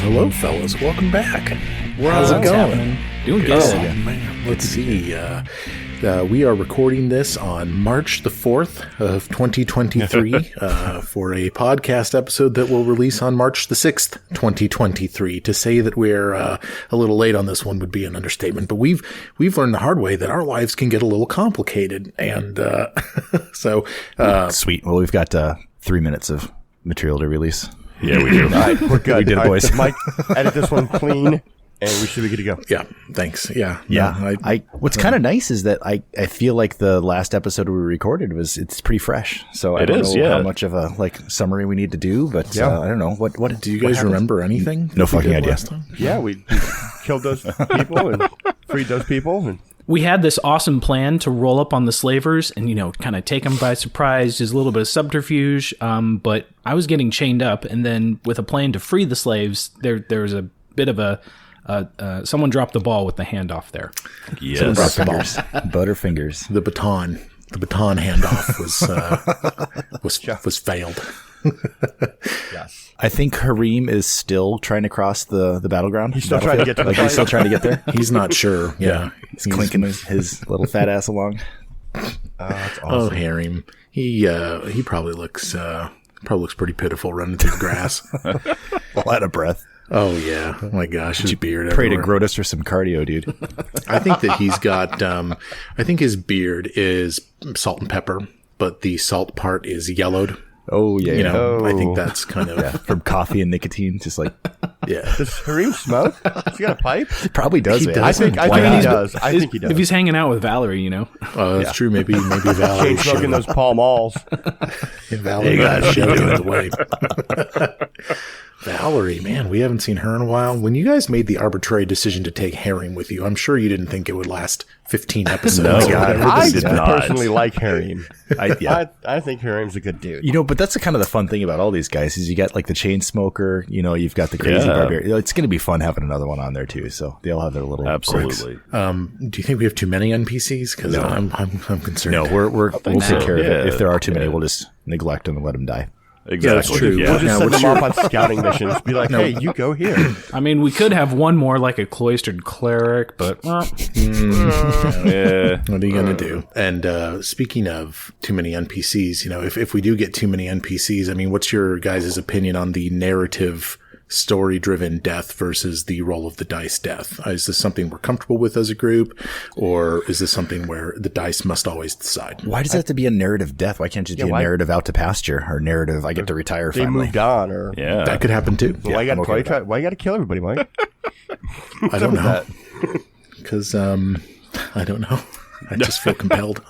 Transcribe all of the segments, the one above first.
Hello, fellas. Welcome back. How's it going? Happening? Doing Oh, good. man. Let's see. We are recording this on March the 4th of 2023 for a podcast episode that will release on March the 6th, 2023. To say that we're a little late on this one would be an understatement, but we've learned the hard way that our lives can get a little complicated. And so... Sweet. Well, we've got 3 minutes of material to release. Yeah, we do. All right, we're good. We did it, All right, boys. Mike, edit this one clean, and we should be good to go. Yeah, thanks. Yeah. Yeah. No, What's kind of nice is that I feel like the last episode we recorded it's pretty fresh. So I don't know how much of a summary we need to do, but I don't know. What do you guys remember anything? No that we fucking did idea. last time? Yeah, we killed those people and freed those people. And We had this awesome plan to roll up on the slavers and, kind of take them by surprise, just a little bit of subterfuge. But I was getting chained up, and then with a plan to free the slaves, there was a bit of a someone dropped the ball with the handoff there. Yes. Butterfingers. The baton handoff was failed. yes, I think Harim is still trying to cross the battleground. he's still trying to get to the He's still trying to get there. He's not sure. Yeah. He's clinking his little fat ass along. That's Oh, awesome. Harim. He probably looks pretty pitiful running through the grass. A lot of breath. Oh yeah. Oh my gosh, his beard Pray to everywhere. Grotus for some cardio, dude. I think that he's got I think his beard is salt and pepper, but the salt part is yellowed. Oh, yeah. I think that's kind of From coffee and nicotine, just like, yeah. Does Harim smoke? Has he got a pipe? probably does, He man. does. I think Why he not? does. I think he does. If he's hanging out with Valerie, That's true. Maybe Valerie Chain smoking those Pall Malls. Valerie showed him the way. Valerie, man, we haven't seen her in a while. When you guys made the arbitrary decision to take Harim with you, I'm sure you didn't think it would last 15 episodes. No, or God, whatever. I did not. personally like Harim. I think Harim's a good dude. But that's kind of the fun thing about all these guys is you got like the chain smoker, you've got the crazy Yeah. barbarian. It's going to be fun having another one on there too. So they all have their little Absolutely. Do you think we have too many NPCs? Because I'm concerned. No, we'll take so. care of it. Yeah. If there are too many, we'll just neglect them and let them die. Exactly. that's true. Yeah. We'll just Now, send what's them off on scouting missions. Be like, hey, you go here. I mean, we could have one more like a cloistered cleric, but Yeah. What are you going to do? And speaking of too many NPCs, if we do get too many NPCs, I mean, what's your guys' opinion on the narrative story-driven death versus the roll of the dice death? Is this something we're comfortable with as a group, or is this something where the dice must always decide? Why does it have to be a narrative death? Why can't it just be a why- narrative out to pasture or narrative I get to retire They finally? moved on, or Yeah. That could happen too. why you I'm okay with got why you got to kill everybody, Mike? I don't know. Because I don't know. I just feel compelled.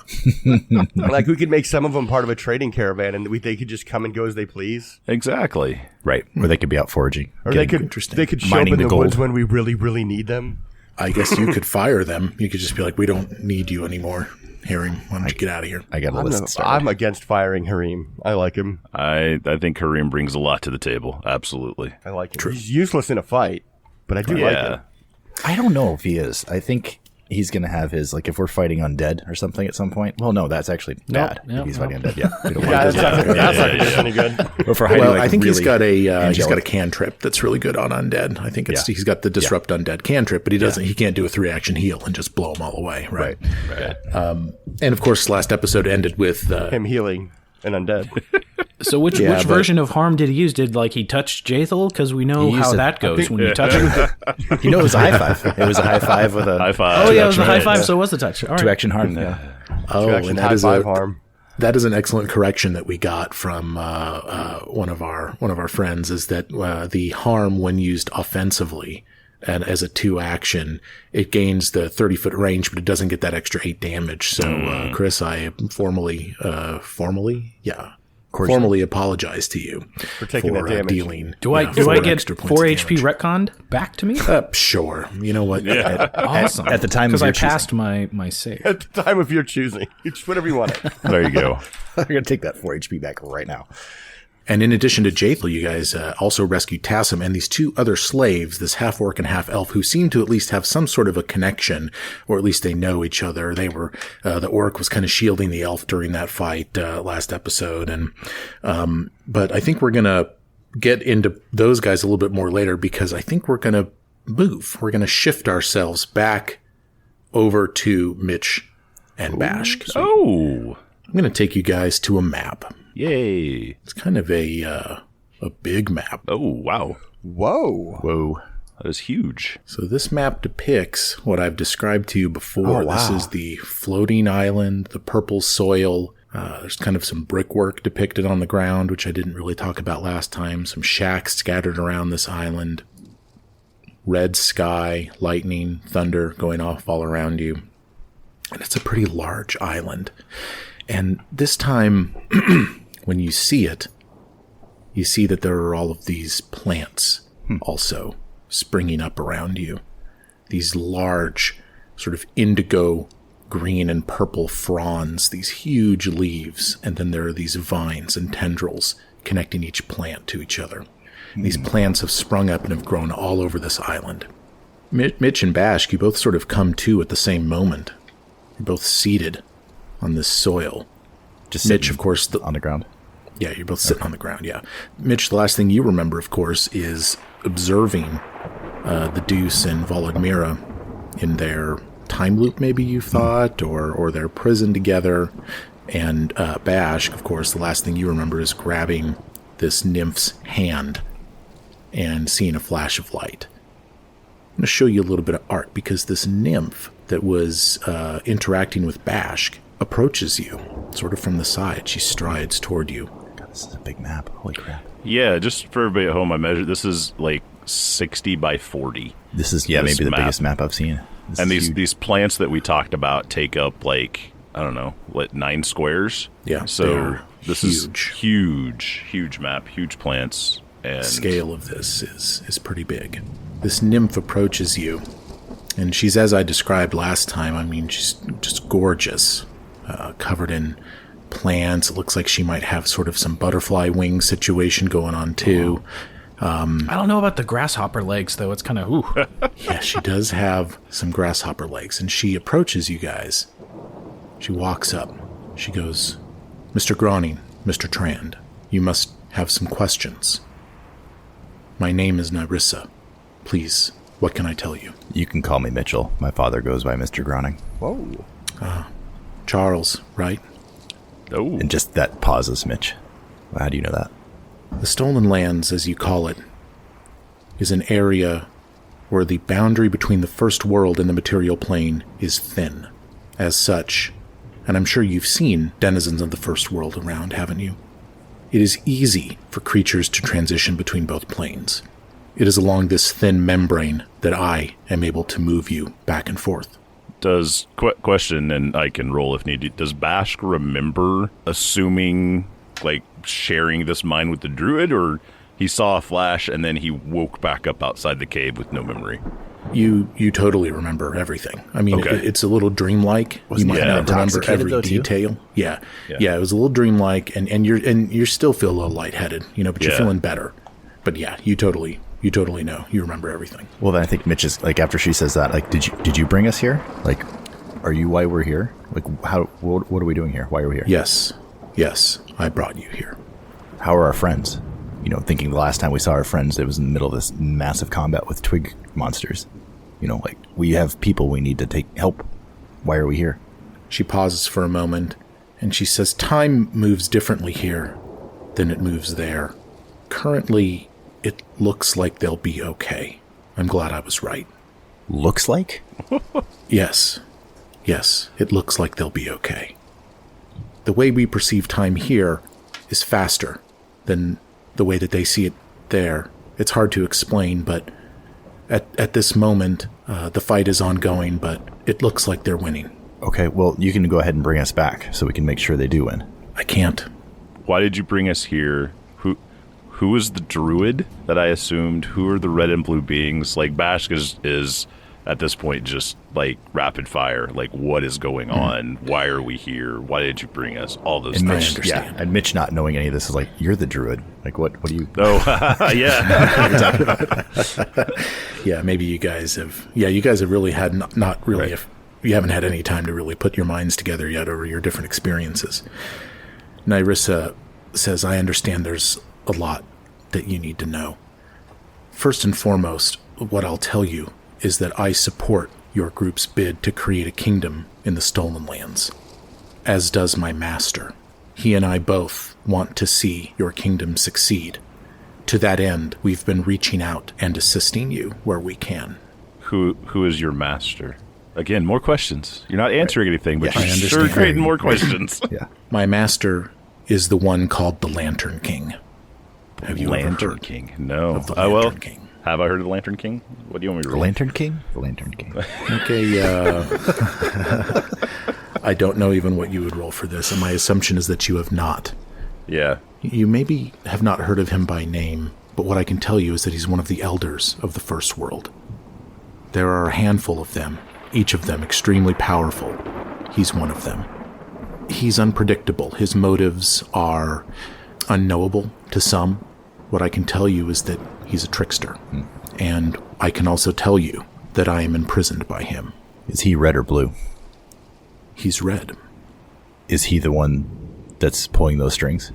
Like we could make some of them part of a trading caravan, and they could just come and go as they please. Exactly. Right. Or they could be out foraging. Or Getting- they could show up mining in the the gold. woods when we really, really need them. I guess you could fire them. You could just be like, we don't need you anymore. Harim, why don't you get out of here? I got a list started. I'm against firing Harim. I like him. I think Harim brings a lot to the table. Absolutely. I like him. He's useless in a fight, but I do like him. I don't know if he is. I think he's going to have his, like, if we're fighting undead or something at some point. Well, no, that's actually bad. Nope, if he's nope. fighting undead. Yeah. We don't Yeah, want that's not going to do any good. Or if we're hiding, Well, like, I think he's really got a angelic. cantrip that's really good on undead. I think he's got the disrupt undead cantrip, but he can't do a 3-action heal and just blow them all away, right? And of course, last episode ended with Him healing an undead. so which but- version of harm did he use? Did he touch Jathel? Because we know He used how it- that goes when you touch him. You know, it was a high five. It was a high five with a High five. Oh yeah, it was a high Right. five, so it was the touch. All right. 2-action harm. Yeah. Action and high that is five harm. that is an excellent correction that we got from one of our friends. Is that the harm when used offensively and as a 2-action, it gains the 30-foot range, but it doesn't get that extra 8 damage. So, Chris, I formally apologize to you For taking that damage. dealing. Do I 4 get extra points 4 of HP damage. retconned back to me? Sure. You know what? Awesome. at the time of because your I passed my save. At the time of your choosing. It's whatever you want. There you go. I'm going to take that 4 HP back right now. And in addition to Jathel, you guys also rescued Tassim and these 2 other slaves, this half-orc and half-elf, who seem to at least have some sort of a connection, or at least they know each other. They were, the orc was kind of shielding the elf during that fight last episode. And but I think we're going to get into those guys a little bit more later because I think we're going to move. We're going to shift ourselves back over to Mitch and Bashk. So I'm going to take you guys to a map. Yay. It's kind of a big map. Oh, wow. Whoa. That is huge. So this map depicts what I've described to you before. Oh, wow. This is the floating island, the purple soil. There's kind of some brickwork depicted on the ground, which I didn't really talk about last time. Some shacks scattered around this island. Red sky, lightning, thunder going off all around you. And it's a pretty large island. And this time, when you see it, you see that there are all of these plants also springing up around you. These large, sort of indigo green and purple fronds, these huge leaves, and then there are these vines and tendrils connecting each plant to each other. These plants have sprung up and have grown all over this island. Mitch and Bashk, you both sort of come to at the same moment. You're both seated on this soil. Just Mitch, of course, on the ground. Yeah, you're both sitting on the ground, yeah. Mitch, the last thing you remember, of course, is observing the Deuce and Volodmira in their time loop, maybe you thought, or their prison together. And Bashk, of course, the last thing you remember is grabbing this nymph's hand and seeing a flash of light. I'm going to show you a little bit of art because this nymph that was interacting with Bashk approaches you, sort of from the side. She strides toward you. God, this is a big map. Holy crap. Yeah, just for everybody at home, I measured this is like 60 by 40. This is, maybe the biggest map I've seen. And these plants that we talked about take up like, I don't know, 9 squares? Yeah. So this is huge map, huge plants. And the scale of this is pretty big. This nymph approaches you, and she's as I described last time. I mean, she's just gorgeous, covered in plants. It looks like she might have sort of some butterfly wing situation going on too. I don't know about the grasshopper legs, though. It's kind of, ooh. Yeah, she does have some grasshopper legs, and she approaches you guys. She walks up. She goes, Mr. Groning, Mr. Trand, you must have some questions. My name is Nyrissa. Please, what can I tell you? You can call me Mitchell. My father goes by Mr. Groning. Whoa. Charles, right? Oh. And just that pauses, Mitch. How do you know that? The Stolen Lands, as you call it, is an area where the boundary between the First World and the material plane is thin. As such, and I'm sure you've seen denizens of the First World around, haven't you? It is easy for creatures to transition between both planes. It is along this thin membrane that I am able to move you back and forth. Does, question, and I can roll if needed, does Bashk remember assuming, like, sharing this mind with the druid, or he saw a flash and then he woke back up outside the cave with no memory? You totally remember everything. I mean, Okay. it's a little dreamlike. You might not remember every detail. Yeah, it was a little dreamlike, and you still feel a little lightheaded, but you're feeling better. But yeah, you totally know. You remember everything. Well, then I think Mitch is like, after she says that, like, did you bring us here? Like, are you why we're here? Like, what are we doing here? Why are we here? Yes, I brought you here. How are our friends? Thinking the last time we saw our friends, it was in the middle of this massive combat with twig monsters. Like, we have people we need to take help. Why are we here? She pauses for a moment, and she says, time moves differently here than it moves there. Currently, it looks like they'll be okay. I'm glad I was right. Looks like? Yes, it looks like they'll be okay. The way we perceive time here is faster than the way that they see it there. It's hard to explain, but at this moment, the fight is ongoing, but it looks like they're winning. Okay, well, you can go ahead and bring us back so we can make sure they do win. I can't. Why did you bring us here? Who is the druid that I assumed? Who are the red and blue beings? Like, Bashk is at this point just like rapid fire. Like, what is going on? Why are we here? Why did you bring us? All those And things. Mitch, and Mitch not knowing any of this is like, you're the druid. Like, what do you... Oh, yeah. Yeah, maybe you guys have really had not really, if you haven't had any time to really put your minds together yet over your different experiences. Nyrissa says, I understand there's a lot that you need to know. First and foremost, what I'll tell you is that I support your group's bid to create a kingdom in the Stolen Lands, as does my master. He and I both want to see your kingdom succeed. To that end, we've been reaching out and assisting you where we can. Who is your master? Again, more questions. You're not answering anything, but Yeah, I you're sure understand. creating more questions. Yeah. My master is the one called the Lantern King. Have you ever Lantern heard King? No. of the Oh, well, Lantern King? have I heard of the Lantern King? What do you want me to The roll? Lantern King? The Lantern King. Okay, I don't know even what you would roll for this, and my assumption is that you have not. Yeah. You maybe have not heard of him by name, but what I can tell you is that he's one of the elders of the First World. There are a handful of them, each of them extremely powerful. He's one of them. He's unpredictable. His motives are unknowable to some. What I can tell you is that he's a trickster. And I can also tell you that I am imprisoned by him. Is he red or blue? He's red. Is he the one that's pulling those strings?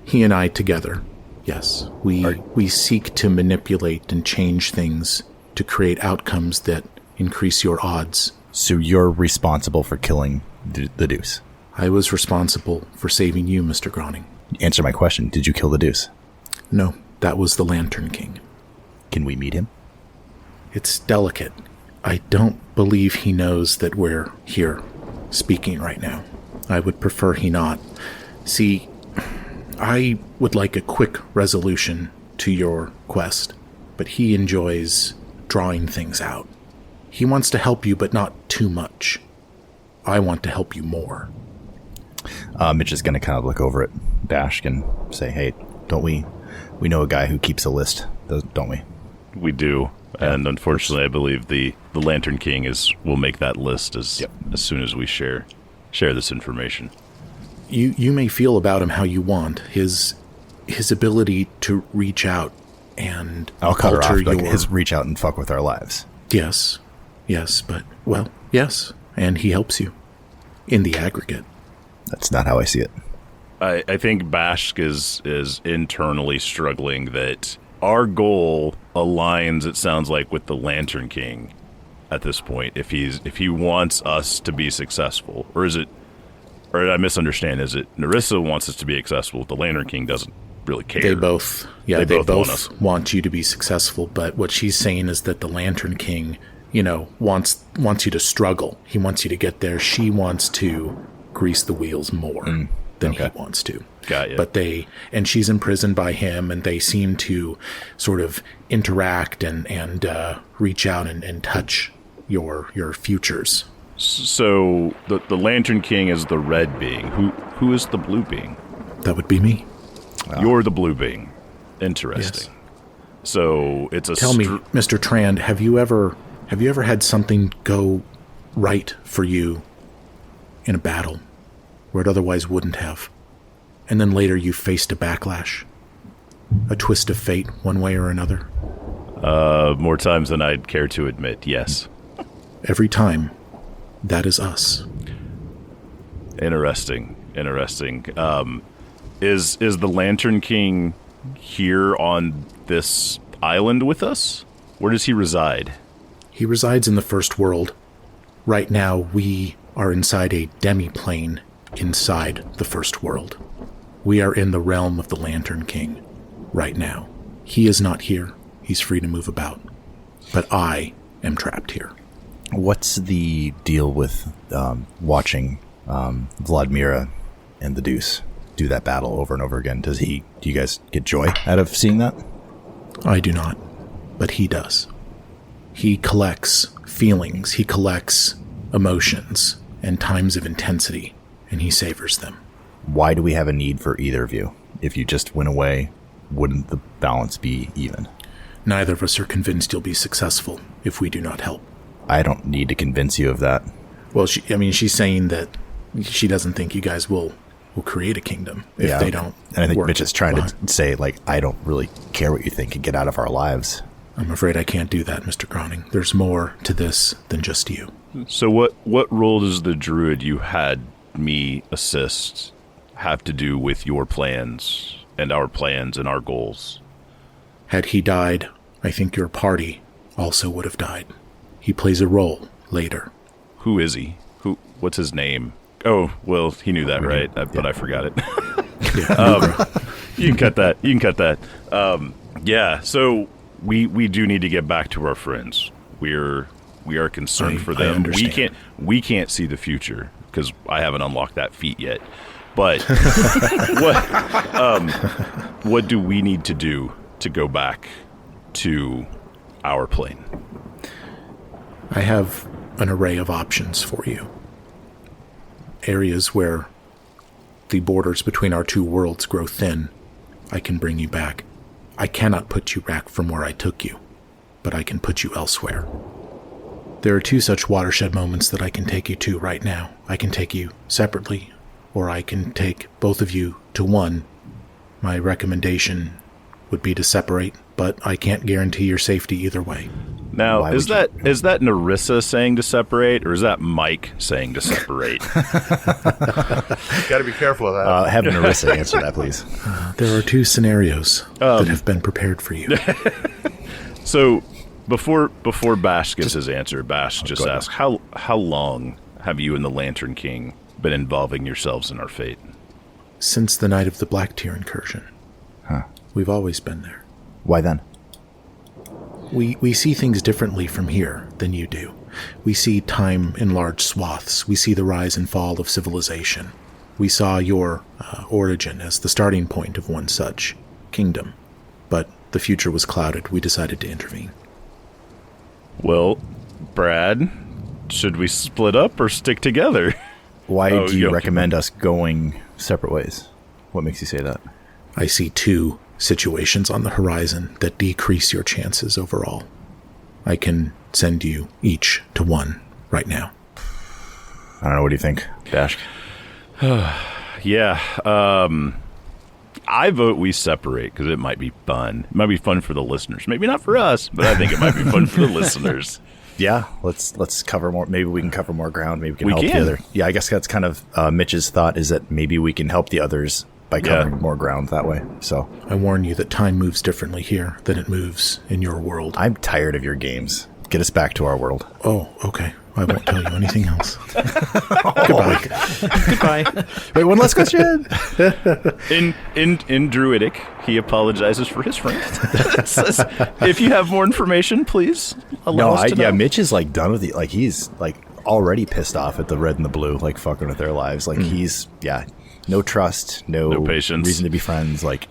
He and I together, yes. We seek to manipulate and change things to create outcomes that increase your odds. So you're responsible for killing the Deuce. I was responsible for saving you, Mr. Groning. Answer my question. Did you kill the Deuce? No, that was the Lantern King. Can we meet him? It's delicate. I don't believe he knows that we're here speaking right now. I would prefer he not. See, I would like a quick resolution to your quest, but he enjoys drawing things out. He wants to help you, but not too much. I want to help you more. Mitch is going to kind of look over at Bashk and say, hey, don't we know a guy who keeps a list, don't we? We do. And unfortunately, I believe the Lantern King will make that list as soon as we share this information. You may feel about him how you want. His ability to reach out and I'll cut her alter off. Like your... his reach out and fuck with our lives. Yes, but, well, yes. And he helps you in the aggregate. That's not how I see it. I think Bashk is internally struggling that our goal aligns, it sounds like, with the Lantern King at this point. If he wants us to be successful, or did I misunderstand? Is it Nerissa wants us to be successful? The Lantern King doesn't really care. They both both want you to be successful. But what she's saying is that the Lantern King, wants you to struggle. He wants you to get there. She wants to grease the wheels more than he wants to. Got you. But and she's imprisoned by him, and they seem to sort of interact and reach out and touch your futures. So the Lantern King is the red being. Who is the blue being? That would be me. You're the blue being. Interesting. Yes. So it's a... Tell me, Mr. Trand, have you ever had something go right for you in a battle where it otherwise wouldn't have? And then later you faced a backlash? A twist of fate, one way or another? More times than I'd care to admit, yes. Every time, that is us. Interesting. Is the Lantern King here on this island with us? Where does he reside? He resides in the First World. Right now, we are inside a demi-plane inside the First World. We are in the realm of the Lantern King right now. He is not here. He's free to move about. But I am trapped here. What's the deal with watching Vladimira and the Deuce do that battle over and over again? Do you guys get joy out of seeing that? I do not, but he does. He collects feelings, he collects emotions and times of intensity, and he savors them. Why do we have a need for either of you? If you just went away, wouldn't the balance be even? Neither of us are convinced you'll be successful if we do not help. I don't need to convince you of that. Well, she's saying that she doesn't think you guys will create a kingdom if they don't. And I think work Mitch is trying behind. to say, like, I don't really care what you think and get out of our lives. I'm afraid I can't do that, Mr. Groning. There's more to this than just you. So what role does the druid you had me assist have to do with your plans and our goals? Had he died, I think your party also would have died. He plays a role later. Who is he? What's his name? Oh, well, he knew that, right? But I forgot it. You can cut that. Yeah, so we do need to get back to our friends. We are concerned for them. We can't see the future because I haven't unlocked that feat yet. But what do we need to do to go back to our plane? I have an array of options for you. Areas where the borders between our two worlds grow thin, I can bring you back. I cannot put you back from where I took you, but I can put you elsewhere. There are two such watershed moments that I can take you to right now. I can take you separately, or I can take both of you to one. My recommendation would be to separate, but I can't guarantee your safety either way. Now, is that Narissa saying to separate, or is that Mike saying to separate? Got to be careful of that. Have Narissa answer that, please. There are two scenarios that have been prepared for you. So, before Bash gives his answer, Bash just asks, how long have you and the Lantern King been involving yourselves in our fate? Since the night of the Black Tier incursion. We've always been there. Why then? We see things differently from here than you do. We see time in large swaths. We see the rise and fall of civilization. We saw your origin as the starting point of one such kingdom. But the future was clouded. We decided to intervene. Well, Brad, should we split up or stick together? Why do you recommend us going separate ways? What makes you say that? I see two situations on the horizon that decrease your chances overall. I can send you each to one right now. I don't know. What do you think, Dash? Yeah. I vote we separate because it might be fun. It might be fun for the listeners. Maybe not for us, but I think it might be fun for the listeners. Yeah, let's cover more. Maybe we can cover more ground. Maybe we can help the other. Yeah, I guess that's kind of Mitch's thought, is that maybe we can help the others by covering more ground that way. So I warn you that time moves differently here than it moves in your world. I'm tired of your games. Get us back to our world. Oh, okay. I won't tell you anything else. Goodbye. Wait, one last question. In Druidic, he apologizes for his friend. Says, if you have more information, please allow us to know. Yeah, Mitch is like done with it. Like he's like already pissed off at the red and the blue, like fucking with their lives. Like he's no trust, no patience, reason to be friends. Like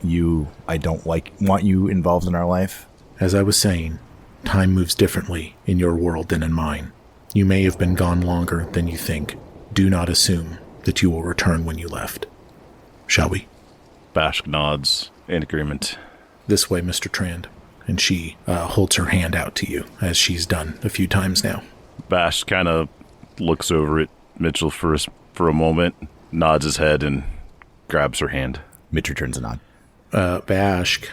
I don't want you involved in our life. As I was saying, time moves differently in your world than in mine. You may have been gone longer than you think. Do not assume that you will return when you left. Shall we? Bashk nods in agreement. This way, Mr. Trand. And she holds her hand out to you, as she's done a few times now. Bash kind of looks over at Mitchell for a moment, nods his head, and grabs her hand. Mitch returns a nod. Bashk,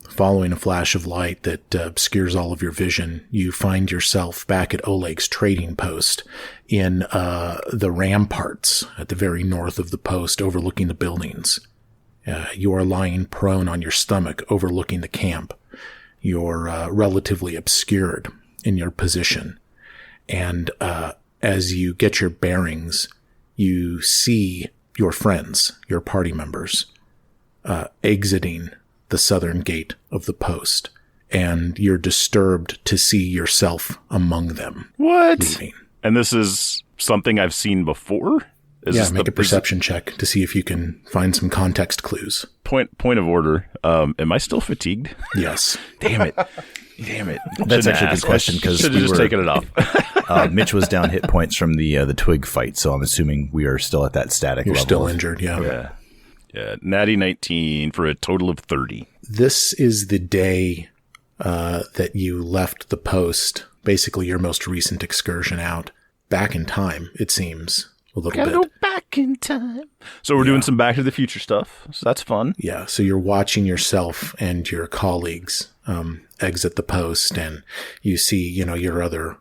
following a flash of light that obscures all of your vision, you find yourself back at Oleg's trading post in the ramparts at the very north of the post, overlooking the buildings. You are lying prone on your stomach, overlooking the camp. You're relatively obscured in your position. And as you get your bearings, you see your friends, your party members, exiting the southern gate of the post, and you're disturbed to see yourself among them. What? Leaving. And this is something I've seen before? Make a perception check to see if you can find some context clues. Point of order. Am I still fatigued? Yes. Damn it. That's actually a good question, because should have just taken it off. Mitch was down hit points from the twig fight, so I'm assuming we are still at that static You're level. still injured, yeah. Yeah, natty 19 for a total of 30. This is the day that you left the post, basically your most recent excursion out. Back in time, it seems, a little bit. Go back in time. So we're doing some Back to the Future stuff, so that's fun. Yeah, so you're watching yourself and your colleagues exit the post, and you see, your other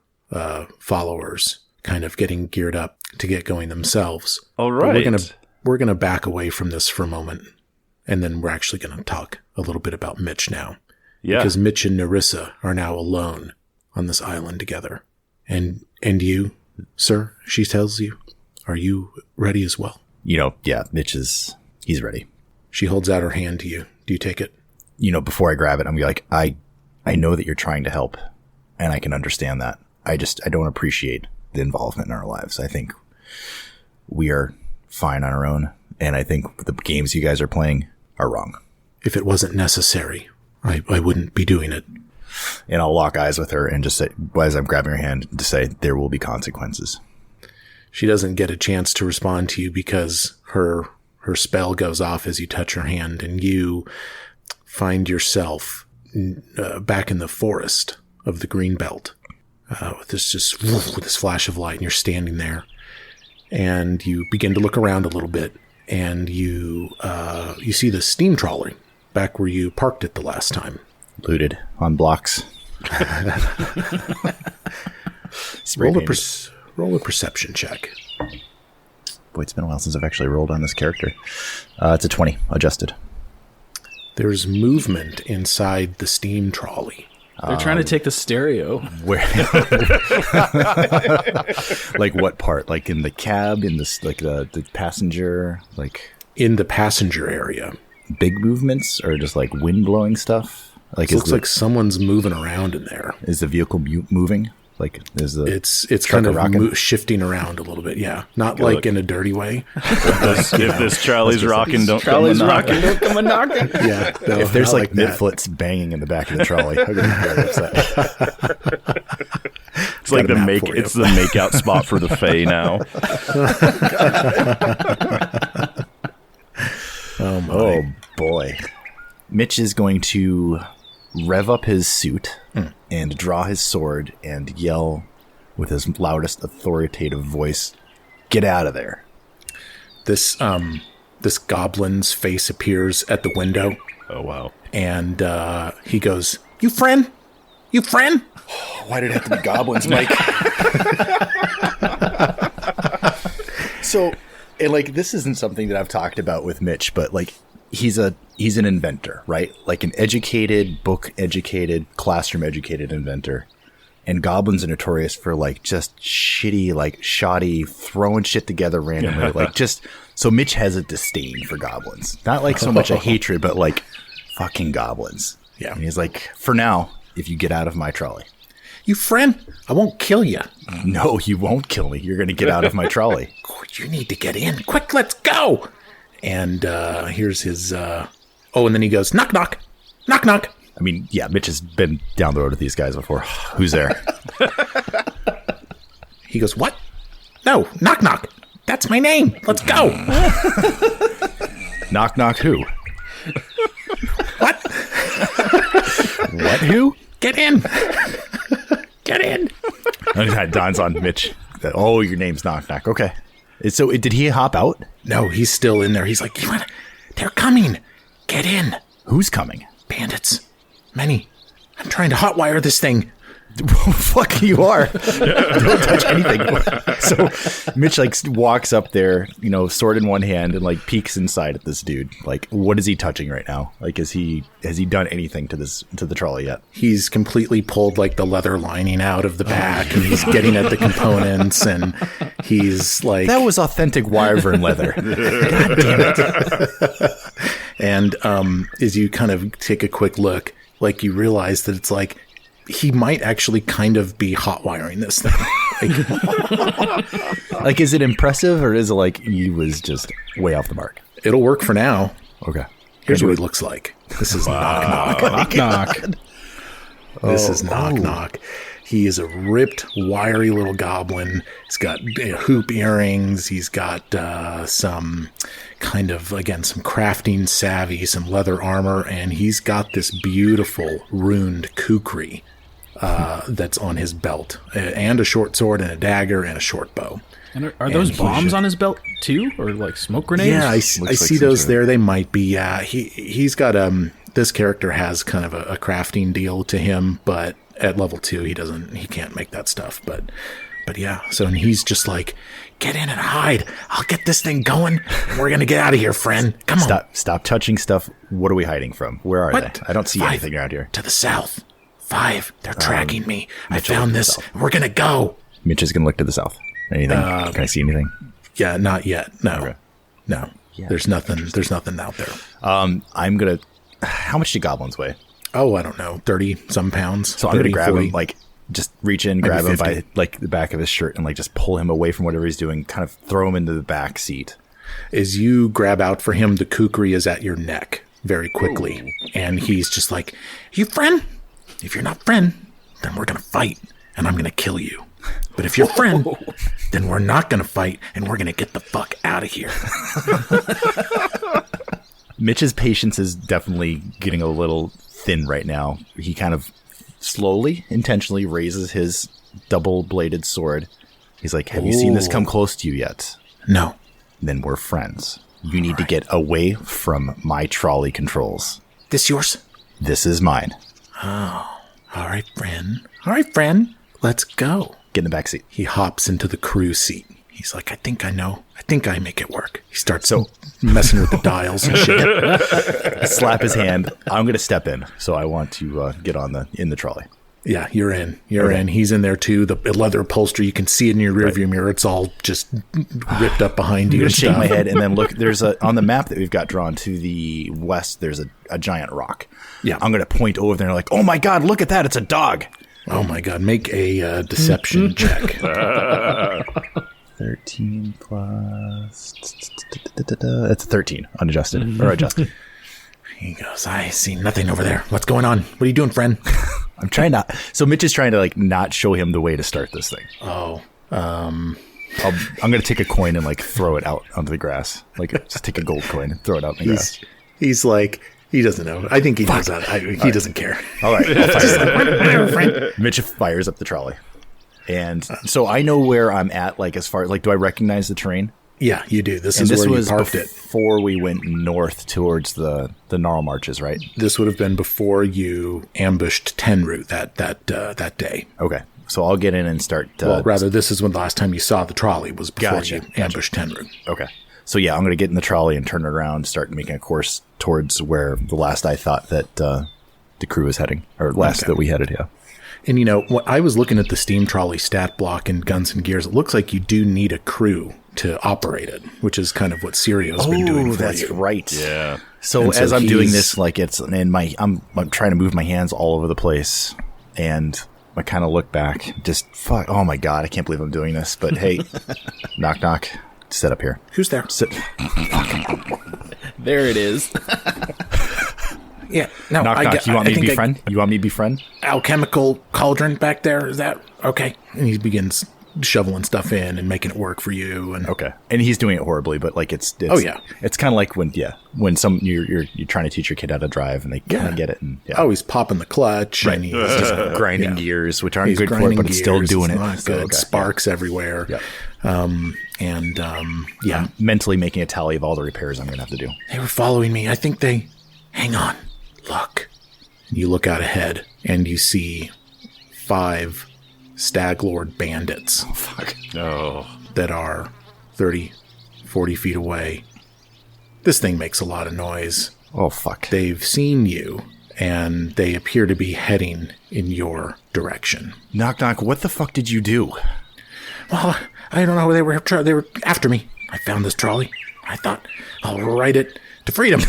followers kind of getting geared up to get going themselves. All right. But we're going to back away from this for a moment, and then we're actually going to talk a little bit about Mitch now. Yeah. Because Mitch and Nerissa are now alone on this island together. And you, sir, she tells you, are you ready as well? Yeah, he's ready. She holds out her hand to you. Do you take it? Before I grab it, I'm like, I know that you're trying to help, and I can understand that. I don't appreciate the involvement in our lives. I think we are fine on our own, and I think the games you guys are playing are wrong. If it wasn't necessary, I wouldn't be doing it. And I'll lock eyes with her and just say, as I'm grabbing her hand, to say, there will be consequences. She doesn't get a chance to respond to you because her spell goes off as you touch her hand, and you find yourself back in the forest of the Greenbelt with this flash of light, and you're standing there, and you begin to look around a little bit, and you see the steam trolley back where you parked it the last time. Looted on blocks. Roll a perception check. Boy, it's been a while since I've actually rolled on this character. It's a 20, adjusted. There's movement inside the steam trolley. They're trying to take the stereo. Where? Like what part? Like in the cab, in this, like the passenger, like In the passenger area. big movements, or just like wind blowing stuff? Like It looks like someone's moving around in there. is the vehicle moving? Like is the It's truck kind of rocking? Shifting around a little bit. Yeah. Not like look. in a dirty way. If this trolley's rocking, don't come Trolley's and knock. rocking, don't come a knocking. Yeah. No, If there's not like that. mid-flits banging in the back of the trolley, I'm gonna be very upset. It's like Got a map for you. it's the makeout spot for the Fae now. Oh boy. Mitch is going to rev up his suit and draw his sword and yell with his loudest authoritative voice, "Get out of there." This goblin's face appears at the window, Oh wow. and he goes, "You friend? You friend?" Why did it have to be goblins, Mike? So, and like, this isn't something that I've talked about with Mitch, but like, he's an inventor, right? Like an educated, book-educated, classroom-educated inventor. And goblins are notorious for like just shitty, like shoddy, throwing shit together randomly. Like just, so Mitch has a disdain for goblins. Not like so much a hatred, but like fucking goblins. Yeah. And he's like, for now, if you get out of my trolley. You friend? I won't kill you. No, you won't kill me. You're going to get out of my trolley. You need to get in. Quick, let's go. And here's his... and then he goes, knock, knock. Knock, knock. I mean, yeah, Mitch has been down the road with these guys before. Who's there? He goes, what? No, knock, knock. That's my name. Let's go. Knock, knock, who? What? What, who? Get in. Get in. Don's on Mitch. Oh, your name's Knock, knock. Okay. So did he hop out? No, he's still in there. He's like, they're coming. Get in. Who's coming? Bandits. Many. I'm trying to hotwire this thing. Fuck you are. Don't touch anything. So Mitch like walks up there, sword in one hand, and like peeks inside at this dude. Like, what is he touching right now? Like, has he done anything to the trolley yet? He's completely pulled like the leather lining out of the back, and he's getting at the components, and he's like, That was authentic wyvern leather. God damn it. and as you kind of take a quick look, like you realize that it's like he might actually kind of be hot wiring this thing. Like, is it impressive, or is it like he was just way off the mark? It'll work for now. Okay. Here's what he looks like. This is knock knock. Knock, knock. This is knock knock. He is a ripped, wiry little goblin. He's got hoop earrings. He's got some kind of, again, some crafting savvy, some leather armor, and he's got this beautiful runed kukri that's on his belt, and a short sword and a dagger and a short bow. And are those bombs on his belt too, or like smoke grenades? Yeah, I like see some those sort of- there. They might be. Yeah, he's got this character has kind of a crafting deal to him, but at level 2 he can't make that stuff. But But yeah, so and he's just like, get in and hide. I'll get this thing going, and we're gonna get out of here, friend. Come on. Stop touching stuff. What are we hiding from? Where are What? they? I don't see 5 anything around here. To the south. 5. They're tracking me. I found this. We're gonna go. Mitch is going to look to the south. Anything? Can I see anything? Yeah, not yet. No. Okay. No. There's nothing out there. I'm going to... How much do goblins weigh? Oh, I don't know. 30 some pounds. So I'm going to grab 40. him, like, just reach in, grab him 50. by, like, the back of his shirt and, like, just pull him away from whatever he's doing, kind of throw him into the back seat. As you grab out for him, the kukri is at your neck very quickly. And he's just like, you friend? If you're not friend, then we're going to fight and I'm going to kill you. But if you're friend, then we're not going to fight and we're going to get the fuck out of here. Mitch's patience is definitely getting a little thin right now. He kind of slowly, intentionally raises his double-bladed sword. He's like, have you seen this come close to you yet? No. Then we're friends. You need to get away from my trolley controls. This yours? This is mine. All right, friend. All right, friend. Let's go. Get in the back seat. He hops into the crew seat. He's like, I think I know. I think I make it work. He starts messing with the dials and shit. I slap his hand. I'm going to step in. So I want to get on in the trolley. Yeah, you're in. You're in. He's in there too. The leather upholstery, you can see it in your rearview mirror. It's all just ripped up behind you. I'm going and to shake stuff. my head and then look. There's on the map that we've got drawn to the west, there's a giant rock. Yeah. I'm going to point over there and like, oh my God, look at that. It's a dog. Oh my God. Make a deception check. 13 plus... It's a 13, unadjusted. Or adjusted. He goes, I see nothing over there. What's going on? What are you doing, friend? I'm trying not... So Mitch is trying to like not show him the way to start this thing. Oh, I'm going to take a coin and like throw it out onto the grass. Like just take a gold coin and throw it out in the grass. he's like, he doesn't know. I think he knows that. He doesn't care. All right. I'll fire Whatever, friend. Mitch fires up the trolley. And so I know where I'm at, like as far like, do I recognize the terrain? Yeah, you do. This And is this where you was parked it. before we went north towards the gnarl marches, right? This would have been before you ambushed Tenru that day. Okay. So I'll get in and start. Well, rather, this is when the last time you saw the trolley was before Gotcha, you ambushed Tenru. Okay. So yeah, I'm going to get in the trolley and turn it around, start making a course towards where the last I thought that the crew was heading, or last that we headed, yeah. And you know, I was looking at the steam trolley stat block in Guns and Gears. It looks like you do need a crew to operate it, which is kind of what Sirio's been doing for that's you. right. Yeah. So And so as I'm doing he's- this, like it's in I'm trying to move my hands all over the place, and I kind of look back, just fuck. Oh my God, I can't believe I'm doing this. But hey, knock knock, sit up here. Who's there? Sit. There it is. Yeah, no, Knock knock. You want me to be friend? You want me to be friend? Alchemical cauldron back there. Is that okay? And he begins shoveling stuff in and making it work for you. And Okay. And he's doing it horribly, but like it's Oh, yeah. it's kind of like when some you're trying to teach your kid how to drive and they kind of get it and yeah. oh, he's popping the clutch and he's just grinding gears, which aren't He's good for it, grinding but it's still gears, doing it's it. not So, good. okay, Sparks everywhere. Yeah. Yeah, Mentally making a tally of all the repairs I'm gonna have to do. they were following me. I think they. Hang on, look. You look out ahead and you see 5 Staglord bandits Oh. that are 30, 40 feet away. This thing makes a lot of noise. Oh fuck. They've seen you, and they appear to be heading in your direction. Knock knock. What the fuck did you do? Well, I don't know. They were after me. I found this trolley. I thought I'll ride it to freedom.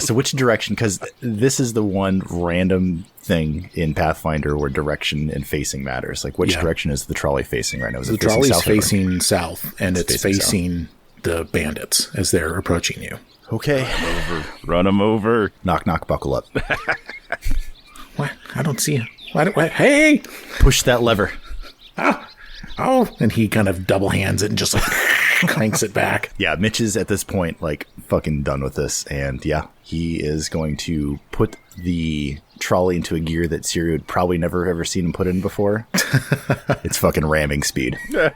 So which direction? Because this is the one random thing in Pathfinder where direction and facing matters. Like which Yeah. direction is the trolley facing right now? Is The it facing trolley's south or north? facing south, and it's facing facing the bandits as they're approaching you. Okay. Run him over. Knock knock. Buckle up. What? I don't see you. What? Hey! Push that lever. Oh! And he kind of double hands it and just like cranks it back. Yeah, Mitch is at this point like fucking done with this, and yeah, he is going to put the trolley into a gear that Siri would probably never ever seen him put in before. It's fucking ramming speed. Oh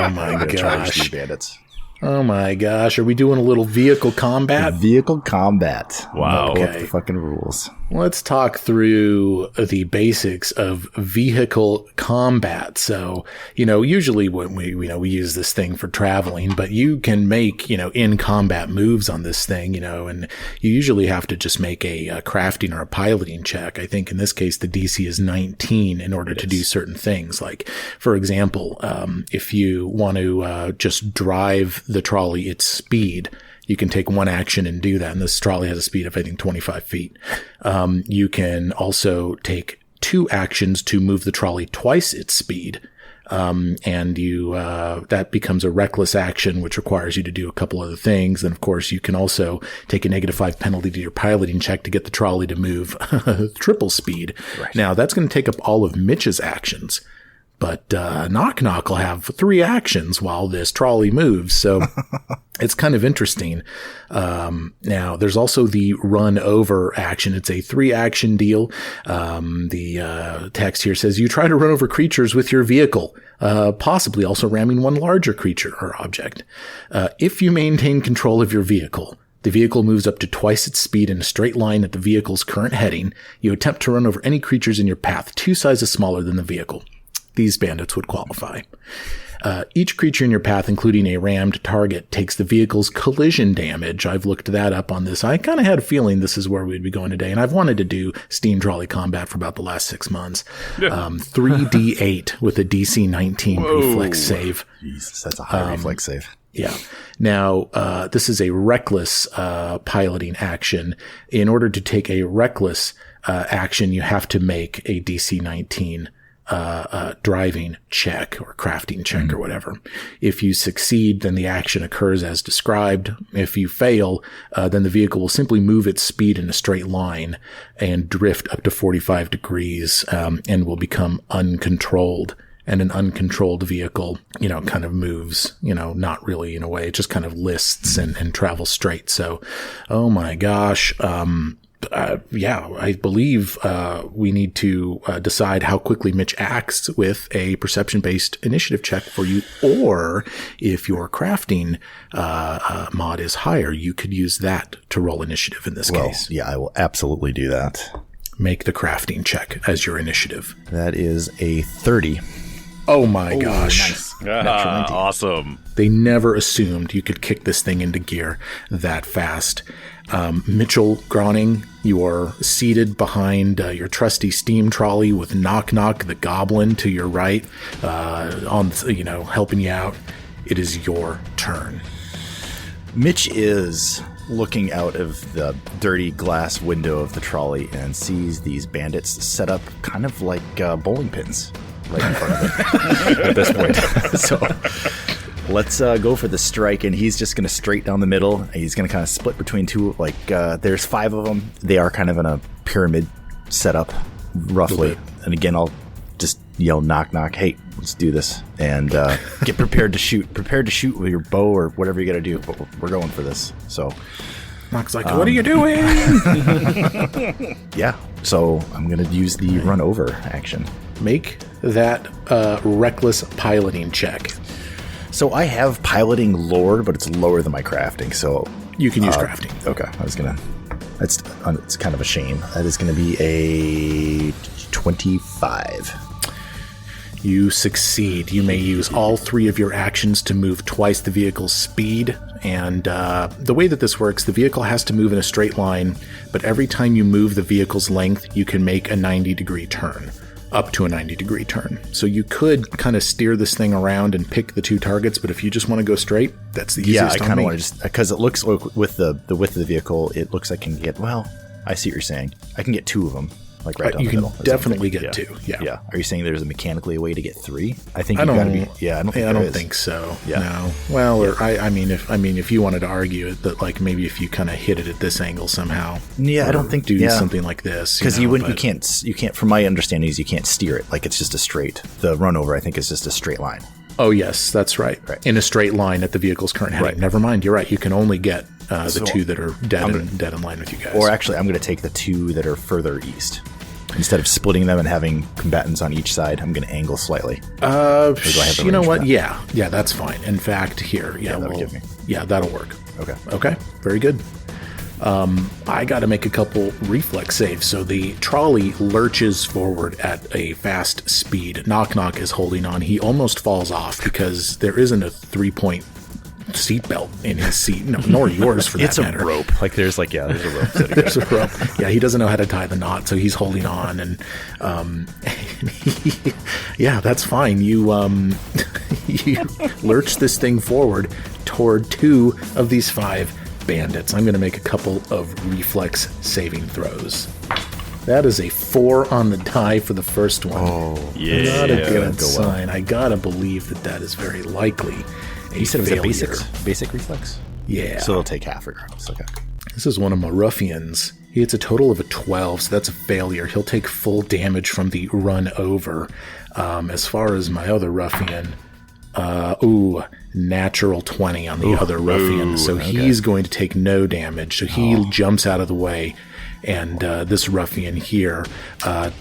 my Gonna charge these gosh! bandits. Oh my gosh, are we doing a little vehicle combat? Vehicle combat. Wow. Pull up Okay. the fucking rules. Let's talk through the basics of vehicle combat. So, usually when we use this thing for traveling, but you can make, in combat moves on this thing, and you usually have to just make a crafting or a piloting check. I think in this case, the DC is 19 in order to do certain things. Like, for example, if you want to just drive the trolley its speed, you can take one action and do that. And this trolley has a speed of, I think, 25 feet. You can also take 2 actions to move the trolley twice its speed. And you, that becomes a reckless action, which requires you to do a couple other things. And of course, you can also take a -5 penalty to your piloting check to get the trolley to move triple speed. Right. Now, that's going to take up all of Mitch's actions. But Knock Knock will have 3 actions while this trolley moves. So it's kind of interesting. Now, there's also the run over action. It's a 3-action deal. The text here says, you try to run over creatures with your vehicle, possibly also ramming one larger creature or object. If you maintain control of your vehicle, the vehicle moves up to twice its speed in a straight line at the vehicle's current heading. You attempt to run over any creatures in your path 2 sizes smaller than the vehicle. These bandits would qualify. Each creature in your path, including a rammed target, takes the vehicle's collision damage. I've looked that up on this. I kind of had a feeling this is where we'd be going today, and I've wanted to do steam trolley combat for about the last 6 months. 3d8 with a DC 19 reflex save. Jesus, that's a high reflex save. Yeah. Now, this is a reckless piloting action. In order to take a reckless action, you have to make a DC 19 driving check or crafting check or whatever. If you succeed, then the action occurs as described. If you fail, then the vehicle will simply move its speed in a straight line and drift up to 45 degrees, and will become uncontrolled. And an uncontrolled vehicle, kind of moves, not really in a way. It just kind of lists and travels straight. So, oh my gosh. I believe we need to decide how quickly Mitch acts with a perception-based initiative check for you, or if your crafting mod is higher, you could use that to roll initiative in this case. Yeah, I will absolutely do that. Make the crafting check as your initiative. That is a 30. Oh my gosh. Nice. Awesome. They never assumed you could kick this thing into gear that fast. Mitchell Groning, you are seated behind your trusty steam trolley with Knock Knock the Goblin to your right, helping you out. It is your turn. Mitch is looking out of the dirty glass window of the trolley and sees these bandits set up kind of like bowling pins right in front of him at this point. So let's go for the strike, and he's just going to straight down the middle. He's going to kind of split between 2, there's 5 of them. They are kind of in a pyramid setup, roughly. And again, I'll just yell, knock, knock, hey, let's do this. And get prepared to shoot. Prepared to shoot with your bow or whatever you got to do, but we're going for this. So Knock's like, what are you doing? yeah, so I'm going to use the run over action. Make that reckless piloting check. So I have piloting lore, but it's lower than my crafting, so You can use crafting. okay, it's kind of a shame. That is going to be a 25. You succeed. You may use all 3 of your actions to move twice the vehicle's speed. And the way that this works, the vehicle has to move in a straight line, but every time you move the vehicle's length, you can make a 90-degree turn, up to a 90-degree turn. So you could kind of steer this thing around and pick the 2 targets, but if you just want to go straight, that's the easiest. Yeah, I kind of want to just, because it looks with the width of the vehicle, it looks like I can get, I see what you're saying. I can get 2 of them. Like right down you the can middle. definitely get 2. Yeah. Yeah. Are you saying there's a mechanically a way to get 3? I think I you've got don't. to be. Yeah, I don't think I there don't is. think so. Yeah. No. Well, or I mean, if you wanted to argue it, that like maybe if you kind of hit it at this angle somehow. Yeah, I don't think do something like this because you can't. From my understanding, is you can't steer it. Like it's just a straight. The run over, I think, is just a straight line. Oh yes, that's right. In a straight line at the vehicle's current heading. Right. Never mind. You're right. You can only get the So 2 that are dead in line with you guys. Or actually, I'm going to take the 2 that are further east. Instead of splitting them and having combatants on each side, I'm going to angle slightly. You know what? that? Yeah, that's fine. In fact, here, that'll work. Okay, very good. I got to make a couple reflex saves. So the trolley lurches forward at a fast speed. Knock Knock is holding on. He almost falls off because there isn't a 3-point seatbelt in his seat, nor yours for that matter. It's a rope. Like there's a rope sitting there. There's a rope. Yeah, he doesn't know how to tie the knot, so he's holding on, and yeah, that's fine. You you lurch this thing forward toward 2 of these 5 bandits. I'm going to make a couple of reflex saving throws. That is a 4 on the die for the first one. Oh, yeah. Not a good sign. I gotta believe that is very likely. You said it was a basic reflex? Yeah. So they'll take half regardless. Okay. This is one of my ruffians. He gets a total of a 12, so that's a failure. He'll take full damage from the run over. As far as my other ruffian, natural 20 on the other ruffian. So he's going to take no damage. So he jumps out of the way. And this ruffian here,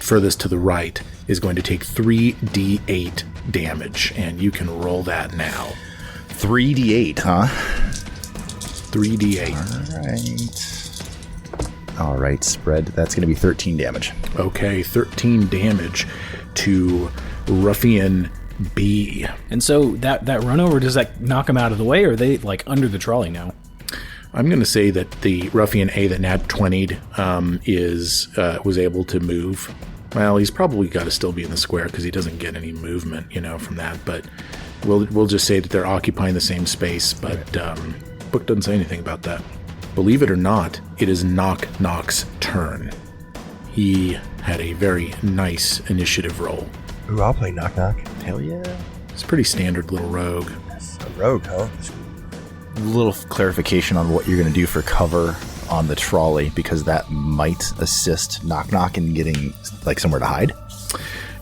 furthest to the right, is going to take 3d8 damage. And you can roll that now. 3d8, huh? 3d8. All right, spread. That's going to be 13 damage. Okay, 13 damage to Ruffian B. And so that run over, does that knock him out of the way, or are they like under the trolley now? I'm going to say that the Ruffian A that nat 20'd was able to move. Well, he's probably got to still be in the square because he doesn't get any movement, from that. But we'll just say that they're occupying the same space. But book doesn't say anything about that. Believe it or not, it is Knock Knock's turn. He had a very nice initiative roll. Ooh, I'll play Knock Knock. Hell yeah. It's a pretty standard little rogue. A rogue, huh? A little clarification on what you're going to do for cover on the trolley, because that might assist Knock Knock in getting somewhere to hide.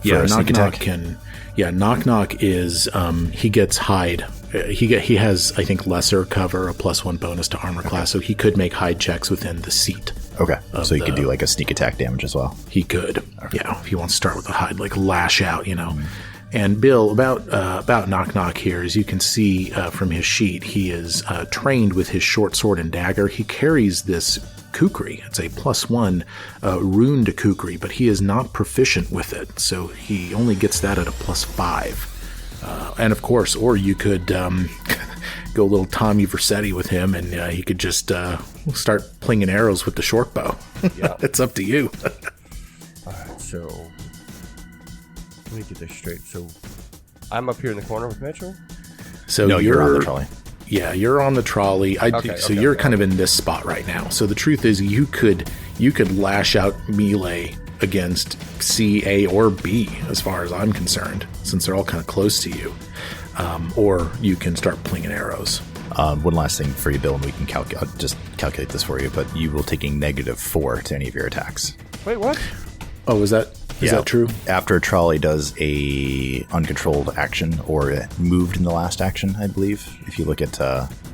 Yeah, Knock Knock can. Yeah, Knock Knock is he gets hide. He has, I think, lesser cover, a +1 bonus to armor class, so he could make hide checks within the seat. Okay, so he could do a sneak attack damage as well. He could, yeah. If he wants to start with a hide, lash out, And Bill, about Knock Knock here, as you can see from his sheet, he is trained with his short sword and dagger. He carries this kukri. It's a +1 runed kukri, but he is not proficient with it, so he only gets that at a +5. And of course, or you could go a little Tommy Vercetti with him, and he could just start plinging arrows with the short bow. Yeah. It's up to you. All right, so let me get this straight. So I'm up here in the corner with Mitchell? So no, you're on the trolley. Yeah, you're on the trolley. You're kind of in this spot right now. So the truth is, you could lash out melee against C, A, or B, as far as I'm concerned, since they're all kind of close to you. Or you can start plinging arrows. One last thing for you, Bill, and we can just calculate this for you, but you will take a -4 to any of your attacks. Wait, what? Oh, is that true? After a trolley does a uncontrolled action or moved in the last action, I believe. If you look at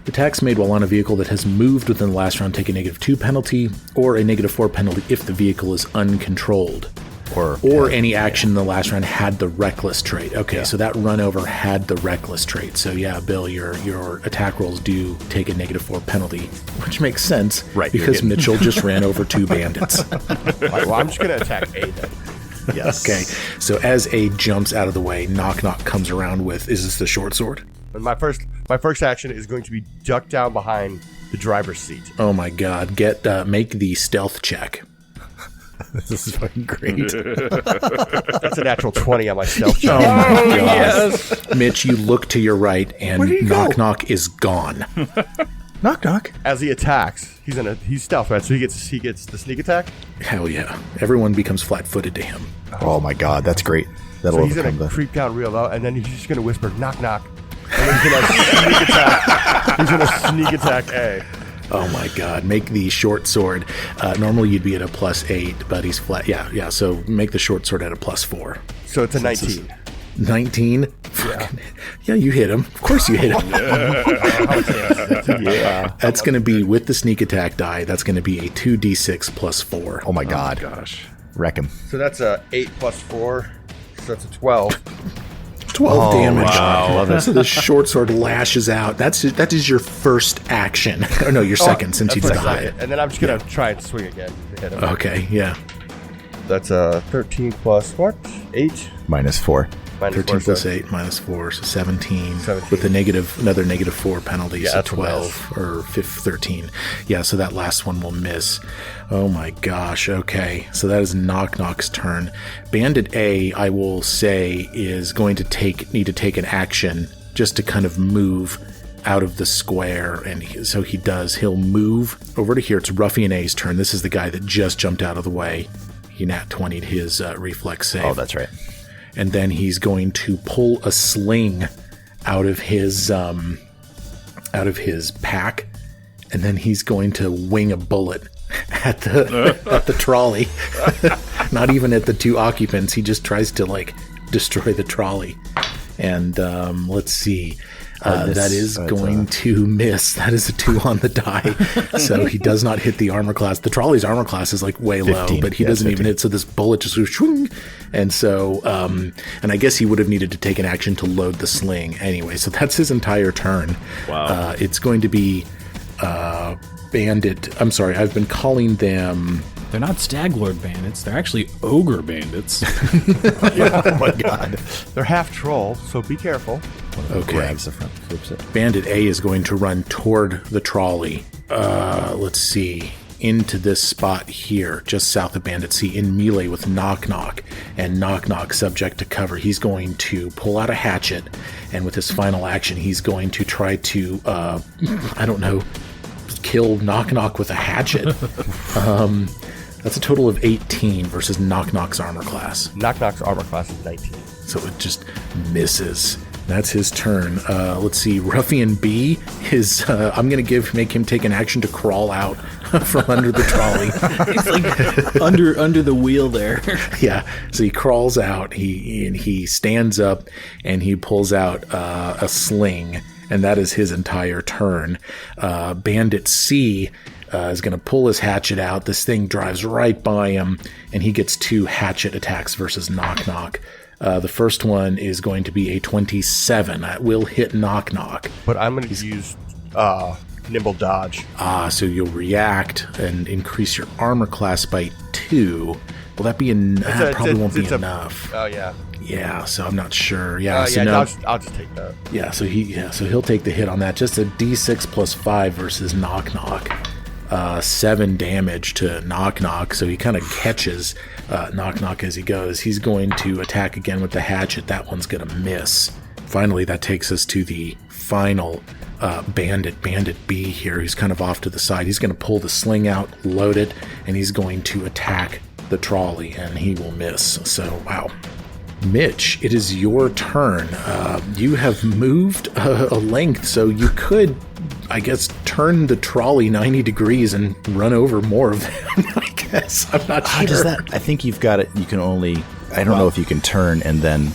attacks made while on a vehicle that has moved within the last round take a -2 penalty, or a -4 penalty if the vehicle is uncontrolled. Or any action in the last round had the reckless trait. Okay, so that run over had the reckless trait. So yeah, Bill, your attack rolls do take a -4 penalty, which makes sense, right? Because Mitchell just ran over 2 bandits. All right, well, I'm just going to attack A then. Yes. Okay, so as A jumps out of the way, Knock Knock comes around with, is this the short sword? And my first action is going to be duck down behind the driver's seat. Oh my god, make the stealth check. This is fucking great. That's a natural 20 on my stealth check. Oh my god. Yes. Mitch, you look to your right and Knock Knock is gone. Knock Knock. As he attacks, he's stealth, right? So he gets the sneak attack? Hell yeah. Everyone becomes flat-footed to him. Oh my god, that's great. So he's going to creep down real low, and then he's just going to whisper, knock, knock. And then he's going to sneak attack. He's going to sneak attack A. Oh my god, make the short sword. Normally you'd be at a +8, but he's flat. Yeah, so make the short sword at a +4. So it's a 19. 19? Yeah. Yeah, you hit him. Of course you hit him. Yeah. That's going to be, with the sneak attack die, that's going to be a 2d6 +4. Oh my god. Oh my gosh. Wreck him. So that's a 8 plus 4. So that's a 12. 12 damage. wow. Love it. So the short sword lashes out. That is your first action. Or no, your second, since you That's did the my high. second. And then I'm just going to try and swing again to hit him. Okay, yeah. That's a 13 plus what? 8? -4. Minus 13 4, plus so 8 minus 4, so 17. 17. With another -4 penalty, Yeah, so that's a 12 or 13. Yeah, so that last one will miss. Oh my gosh, okay. So that is Knock Knock's turn. Bandit A, I will say, is going to need to take an action just to kind of move out of the square, and so he does. He'll move over to here. It's Ruffian A's turn. This is the guy that just jumped out of the way. He nat 20'd his reflex save. Oh, that's right. And then he's going to pull a sling out of his pack, and then he's going to wing a bullet at the trolley. Not even at the two occupants. He just tries to destroy the trolley. And let's see. That is going to miss. That is a 2 on the die. So he does not hit the armor class. The trolley's armor class is way 15. low, but he Yeah, doesn't 15. even hit. So this bullet just goes shwing. And so, and I guess he would have needed to take an action to load the sling anyway. So that's his entire turn. Wow. It's going to be Bandit. I'm sorry, I've been calling them. They're not Staglord bandits. They're actually ogre bandits. Oh my god. They're half troll, so be careful. Okay. Grabs the front, flips it. Bandit A is going to run toward the trolley. Let's see. Into this spot here, just south of Bandit C, in melee with Knock Knock. And Knock Knock, subject to cover, he's going to pull out a hatchet, and with his final action, he's going to try to, kill Knock Knock with a hatchet. That's a total of 18 versus Knock Knock's armor class. Knock Knock's armor class is 19. So it just misses. That's his turn. Let's see. Ruffian B is. I'm going to make him take an action to crawl out from under the trolley. It's under the wheel there. Yeah. So he crawls out. He stands up and he pulls out a sling, and that is his entire turn. Bandit C is going to pull his hatchet out. This thing drives right by him, and he gets 2 hatchet attacks versus Knock Knock. The first one is going to be a 27. That will hit Knock Knock. But I'm going to use Nimble Dodge. So you'll react and increase your armor class by 2. Will that be enough? Probably won't be enough. Oh, yeah. Yeah, so I'm not sure. Yeah, so yeah, no. I'll just take that. Yeah, so he'll take the hit on that. Just a D6 plus 5 versus Knock Knock. 7 damage to Knock Knock, so he kind of catches Knock Knock as he goes. He's going to attack again with the hatchet. That one's going to miss. Finally, that takes us to the final Bandit B here. He's kind of off to the side. He's going to pull the sling out, load it, and he's going to attack the trolley, and he will miss. So, wow. Mitch, it is your turn. You have moved a length, so you could, I guess, turn the trolley 90 degrees and run over more of them, I guess. I'm not sure. How does that? I think you've got it. You can only. I don't know if you can turn and then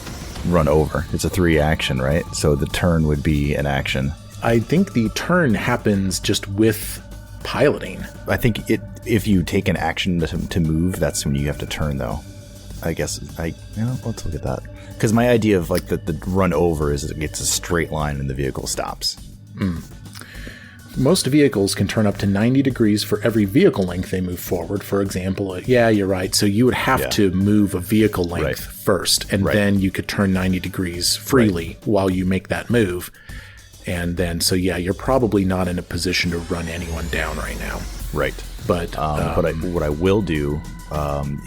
run over. It's a 3 action, right? So the turn would be an action. I think the turn happens just with piloting. I think if you take an action to move, that's when you have to turn, though. I guess let's look at that. Because my idea of the run over is it's a straight line and the vehicle stops. Most vehicles can turn up to 90 degrees for every vehicle length they move forward. For example, yeah, you're right. So you would have to move a vehicle length first, and then you could turn 90 degrees freely while you make that move. And then, so yeah, you're probably not in a position to run anyone down right now. Right. But what I will do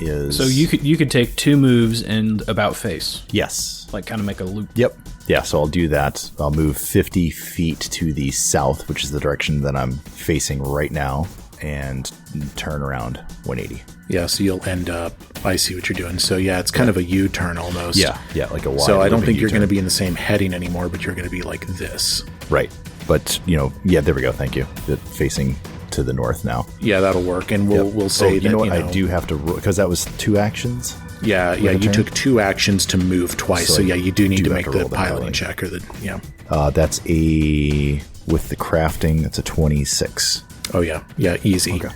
is... So you could take 2 moves and about face. Yes. Kind of make a loop. Yep. Yeah, so I'll do that. I'll move 50 feet to the south, which is the direction that I'm facing right now, and turn around 180. Yeah, so you'll end up... I see what you're doing. So yeah, it's kind of a U-turn almost. Yeah, like a wide. So I don't think you're U-turn. going to be in the same heading anymore, but you're going to be like this. Right. But, yeah, there we go. Thank you. Facing to the north now. Yeah, that'll work. And we'll say that, you know what? I do have to... Because that was 2 actions. Yeah, you turn? took 2 actions to move twice. So yeah, you do need to make the roll the piloting piloting. check or the... Yeah. That's with the crafting, that's a 26. Oh, yeah. Yeah, easy. Okay.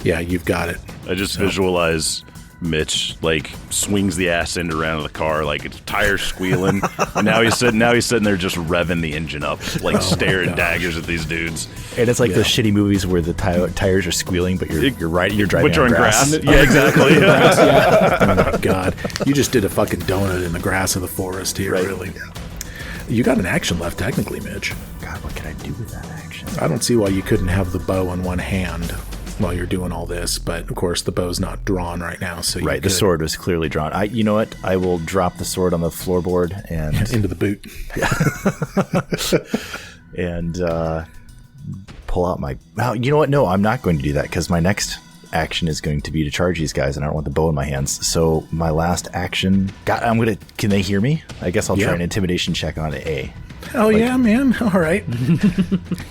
Yeah, you've got it. I just visualize Mitch like swings the ass end around the car, like it's tires squealing, and now he's sitting there just revving the engine up, like staring daggers at these dudes. And it's like those shitty movies where the tires are squealing, but you're driving Which are on in grass. Yeah, exactly. Oh my God, you just did a fucking donut in the grass of the forest here, really. You got an action left, technically, Mitch. God, what can I do with that action? I don't see why you couldn't have the bow in one hand while you're doing all this, but of course the bow's not drawn right now, so you Right, the could. sword was clearly drawn. You know what? I will drop the sword on the floorboard and Into the boot. and pull out my. Well, you know what? No, I'm not going to do that because my next action is going to be to charge these guys, and I don't want the bow in my hands. So my last action. God, I'm gonna. Can they hear me? I guess I'll try an intimidation check on A. Oh yeah, man. All right.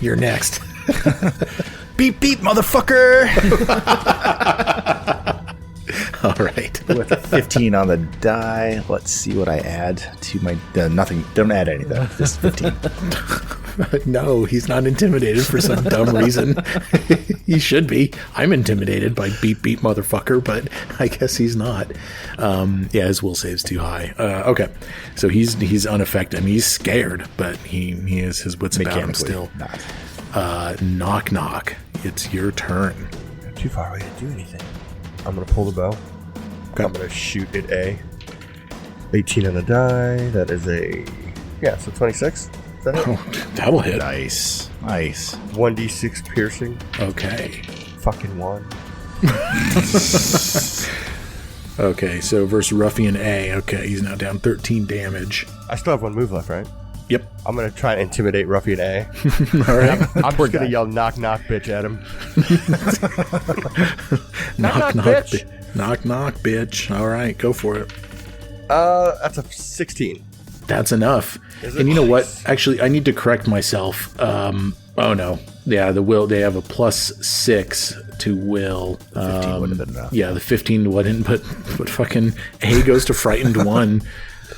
You're next. Beep beep, motherfucker! All right. With a 15 on the die, let's see what I add to my. Nothing. Don't add anything. Just 15. No, he's not intimidated for some dumb reason. He should be. I'm intimidated by beep beep motherfucker, but I guess he's not. Yeah, his will save's too high. Okay, so he's unaffected. I mean, he's scared, but he has his wits about him still. Not. Knock knock. It's your turn. Not too far away to do anything. I'm gonna pull the bow. Okay. I'm gonna shoot at A. 18 on the die. That is so 26. Is that it? Oh, that'll hit. Nice. 1d6 piercing. Okay. Fucking 1. Okay, so versus Ruffian A. Okay, he's now down 13 damage. I still have one move left, right? Yep. I'm gonna try and intimidate Ruffian A. All right. I'm just gonna yell knock knock bitch at him. knock knock bitch. Knock knock bitch. All right, go for it. That's a 16. That's enough. Is it? And you know what? Actually, I need to correct myself. Oh no. Yeah, the will, they have a +6 to will. 15 wouldn't have been enough. Yeah, the 15 wouldn't, but fucking A goes to frightened 1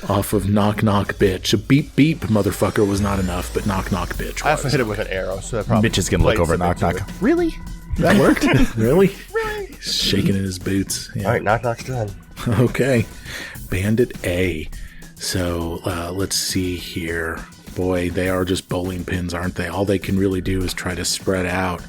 off of knock knock bitch. A beep beep motherfucker was not enough, but knock knock bitch I also was. hit him with an arrow, so that probably. Mitch is gonna look played over at knock something knock. to it. Really? That worked? Really? He's shaking in his boots. Yeah. All right, knock knock's done. Okay. Bandit A. So let's see here. Boy, they are just bowling pins, aren't they? All they can really do is try to spread out.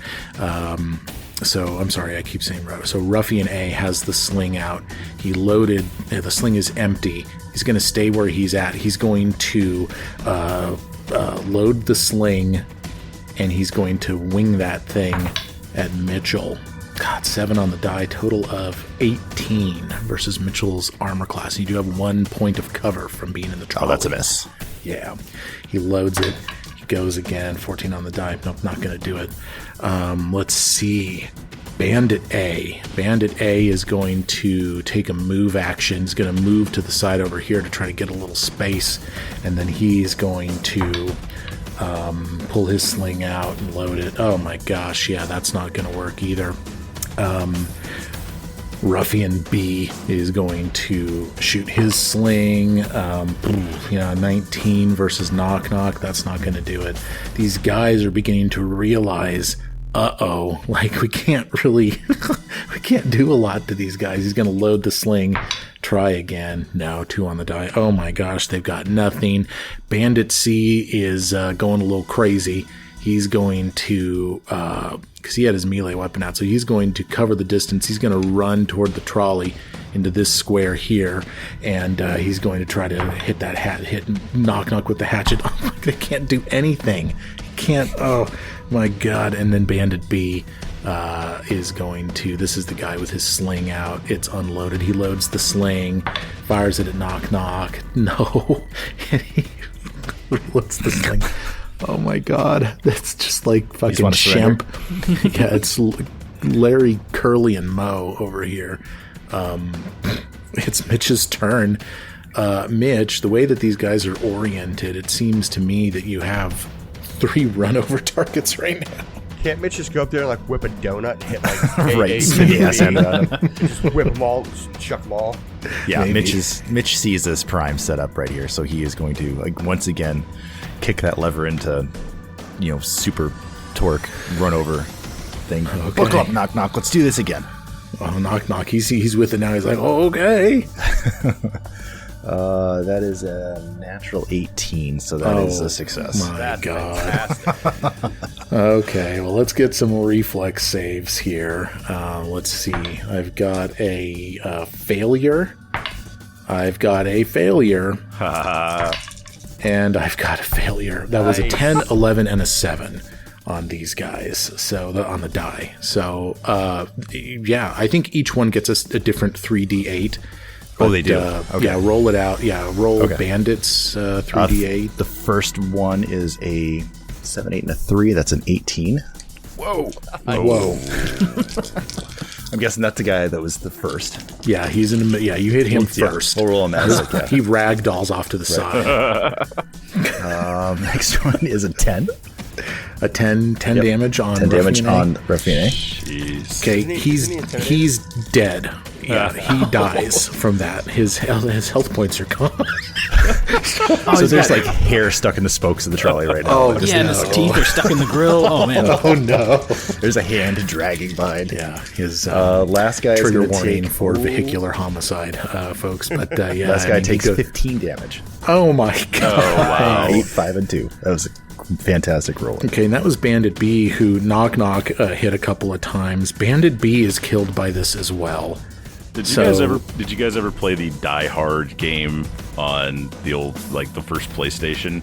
So I'm sorry, I keep saying so Ruffian A has the sling out. He loaded. The sling is empty. He's going to stay where he's at. He's going to load the sling, and he's going to wing that thing at Mitchell. God, 7 on the die, total of 18 versus Mitchell's armor class. You do have 1 point of cover from being in the trolley. Oh, that's a miss. Yeah. He loads it. He goes again. 14 on the die. Nope, not going to do it. Let's see. Bandit A. Bandit A is going to take a move action. He's going to move to the side over here to try to get a little space. And then he's going to pull his sling out and load it. Oh my gosh. Yeah, that's not going to work either. Ruffian B is going to shoot his sling. 19 versus knock knock. That's not going to do it. These guys are beginning to realize, like we can't really, we can't do a lot to these guys. He's going to load the sling. Try again. No, 2 on the die. Oh my gosh, they've got nothing. Bandit C is going a little crazy. He's going to, because he had his melee weapon out, so he's going to cover the distance. He's going to run toward the trolley into this square here, and he's going to try to hit that hit knock knock with the hatchet. Oh, they can't do anything. Can't. Oh my god! And then Bandit B is going to. This is the guy with his sling out. It's unloaded. He loads the sling, fires it at knock knock. No, and he reloads the sling. Oh my god, that's just like fucking Shemp. Yeah, it's Larry, Curly, and Moe over here. It's Mitch's turn. Mitch, the way that these guys are oriented, it seems to me that you have 3 run over targets right now. Can't Mitch just go up there and like whip a donut and hit like Right, spin the ass end around him. just whip them all, chuck them all. Yeah, Maybe. Mitch sees this prime set up right here, so he is going to once again kick that lever into super torque run over thing. Okay. Buckle up, knock knock. Let's do this again. Oh, knock knock. He's with it now. He's like, oh, okay. That is a natural 18, so that is a success. My That's God. fantastic. Okay, well, let's get some reflex saves here. Let's see. I've got a failure. I've got a failure. And I've got a failure. That was a 10, 11, and a 7 on these guys. So on the die. So yeah, I think each one gets us a different 3d8. Oh, they do? Okay. Yeah, roll it out. Yeah, roll Bandits 3d8. The first one is a 7, 8, and a 3. That's an 18. Whoa. I'm guessing that's the guy that was the first. Yeah, he's in the. Yeah, you hit him first. We'll roll him as like that. He ragdolls off to the side. Next one is a 10. A 10 damage on 10 damage Ruffian A. on Ruffian A. Jeez. Okay, Isn't he he's dead. Yeah, he dies from that. His health points are gone. So there's like hair stuck in the spokes of the trolley right now. Oh, Yeah, and his teeth are stuck in the grill. Oh man. Oh no! There's a hand dragging behind. Yeah, his Last guy is trigger going to warning take for vehicular homicide, folks. But yeah, last guy I mean, takes he goes- 15 damage. Oh my God! Oh, wow. 8, 5, and 2. That was a fantastic roll. Okay, and that was Bandit B, who knock hit a couple of times. Bandit B is killed by this as well. Did you guys ever play the Die Hard game on the old, like the first PlayStation,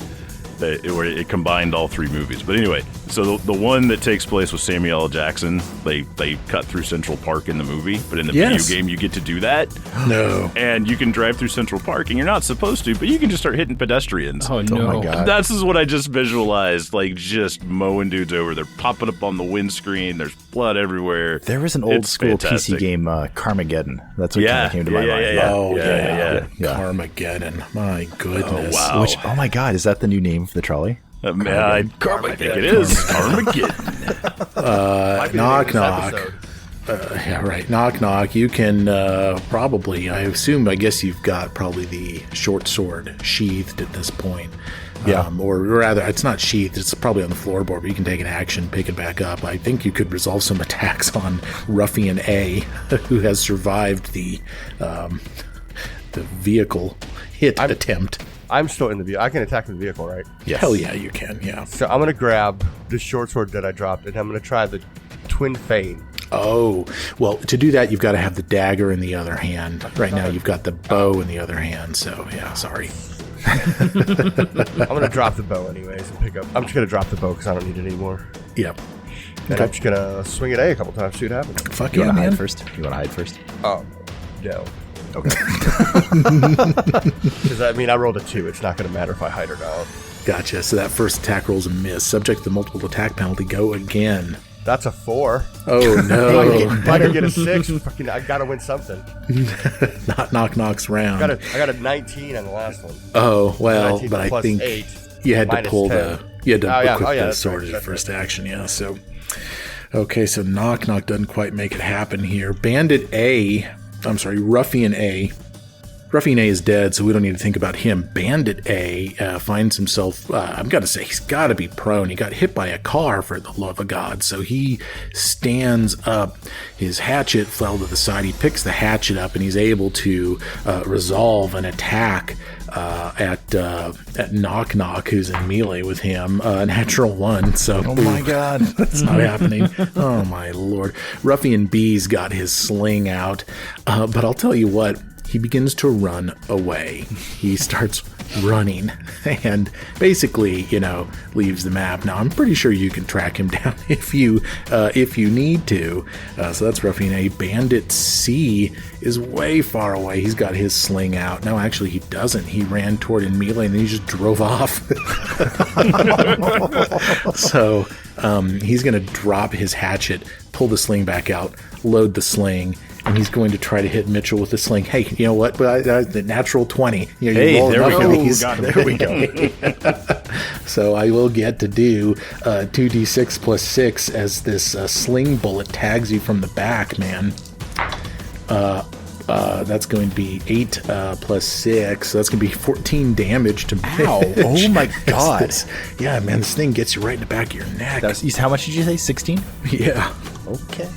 where it combined all three movies? But anyway, so the one that takes place with Samuel L. Jackson, they cut through Central Park in the movie, but in the Yes. video game you get to do that, No. and you can drive through Central Park, and you're not supposed to, but you can just start hitting pedestrians. Oh no. my God. That's is what I just visualized, like just mowing dudes over. They're popping up on the windscreen. There's blood everywhere. There was an old It's school fantastic. PC game, Carmageddon. That's what kind of came to my mind. Oh Yeah. Carmageddon! My goodness! wow. Which, oh my God, is that the new name for the trolley? I think it is. Carmageddon. Might be the name knock of this knock. episode. Yeah, right. Knock knock. You can probably. I guess you've got probably the short sword sheathed at this point. Yeah. Or rather, it's not sheathed. It's probably on the floorboard, but you can take an action, pick it back up. I think you could resolve some attacks on Ruffian A, who has survived the vehicle hit attempt. I'm still in the vehicle. I can attack the vehicle, right? Yes. Hell yeah, you can. Yeah. So I'm going to grab the short sword that I dropped, and I'm going to try the Twin Fane. Oh, well, to do that, you've got to have the dagger in the other hand. Right now, you've got the bow in the other hand. So, yeah, sorry. I'm going to drop the bow anyways and pick up. I'm just going to drop the bow because I don't need it anymore. Yep. And I'm just going to swing at A a couple times, see what happens. Fuck You yeah, want to man. hide first? You want to hide first? Oh, no. Okay. Because, I mean, I rolled a 2. It's not going to matter if I hide or not. Gotcha. So that first attack roll's a miss. Subject to the multiple attack penalty. Go again. That's a 4. Oh, no. If I don't get a 6, fucking, I got to win something. Not knock knocks round. I got a 19 on the last one. Oh, well, 19 but I plus think 8 you had to minus pull 10. you had to Oh, yeah. equip Oh, yeah, the that's sword right. as your That's first action, yeah. So, okay, so knock knock doesn't quite make it happen here. Ruffian A. Ruffian A is dead, so we don't need to think about him. Bandit A finds himself, I've got to say, he's got to be prone. He got hit by a car, for the love of God. So he stands up. His hatchet fell to the side. He picks the hatchet up, and he's able to resolve an attack at Knock Knock, who's in melee with him. Natural 1, so... Oh my God. That's not happening. Oh my Lord. Ruffian B's got his sling out, but I'll tell you what, he begins to run away. He starts running and basically, leaves the map. Now, I'm pretty sure you can track him down if you need to. So that's Ruffian A. Bandit C is way far away. He's got his sling out. No, actually, he doesn't. He ran toward in melee and then he just drove off. So he's going to drop his hatchet, pull the sling back out, load the sling, and he's going to try to hit Mitchell with the sling. Hey, you know what? The natural 20. You roll there we enough go. of these. There we go. So I will get to do 2d6 plus 6 as this sling bullet tags you from the back, man. That's going to be 8 plus 6. So that's going to be 14 damage to me. Ow. Oh my God. Yeah, man, this thing gets you right in the back of your neck. How much did you say? 16? Yeah. Okay.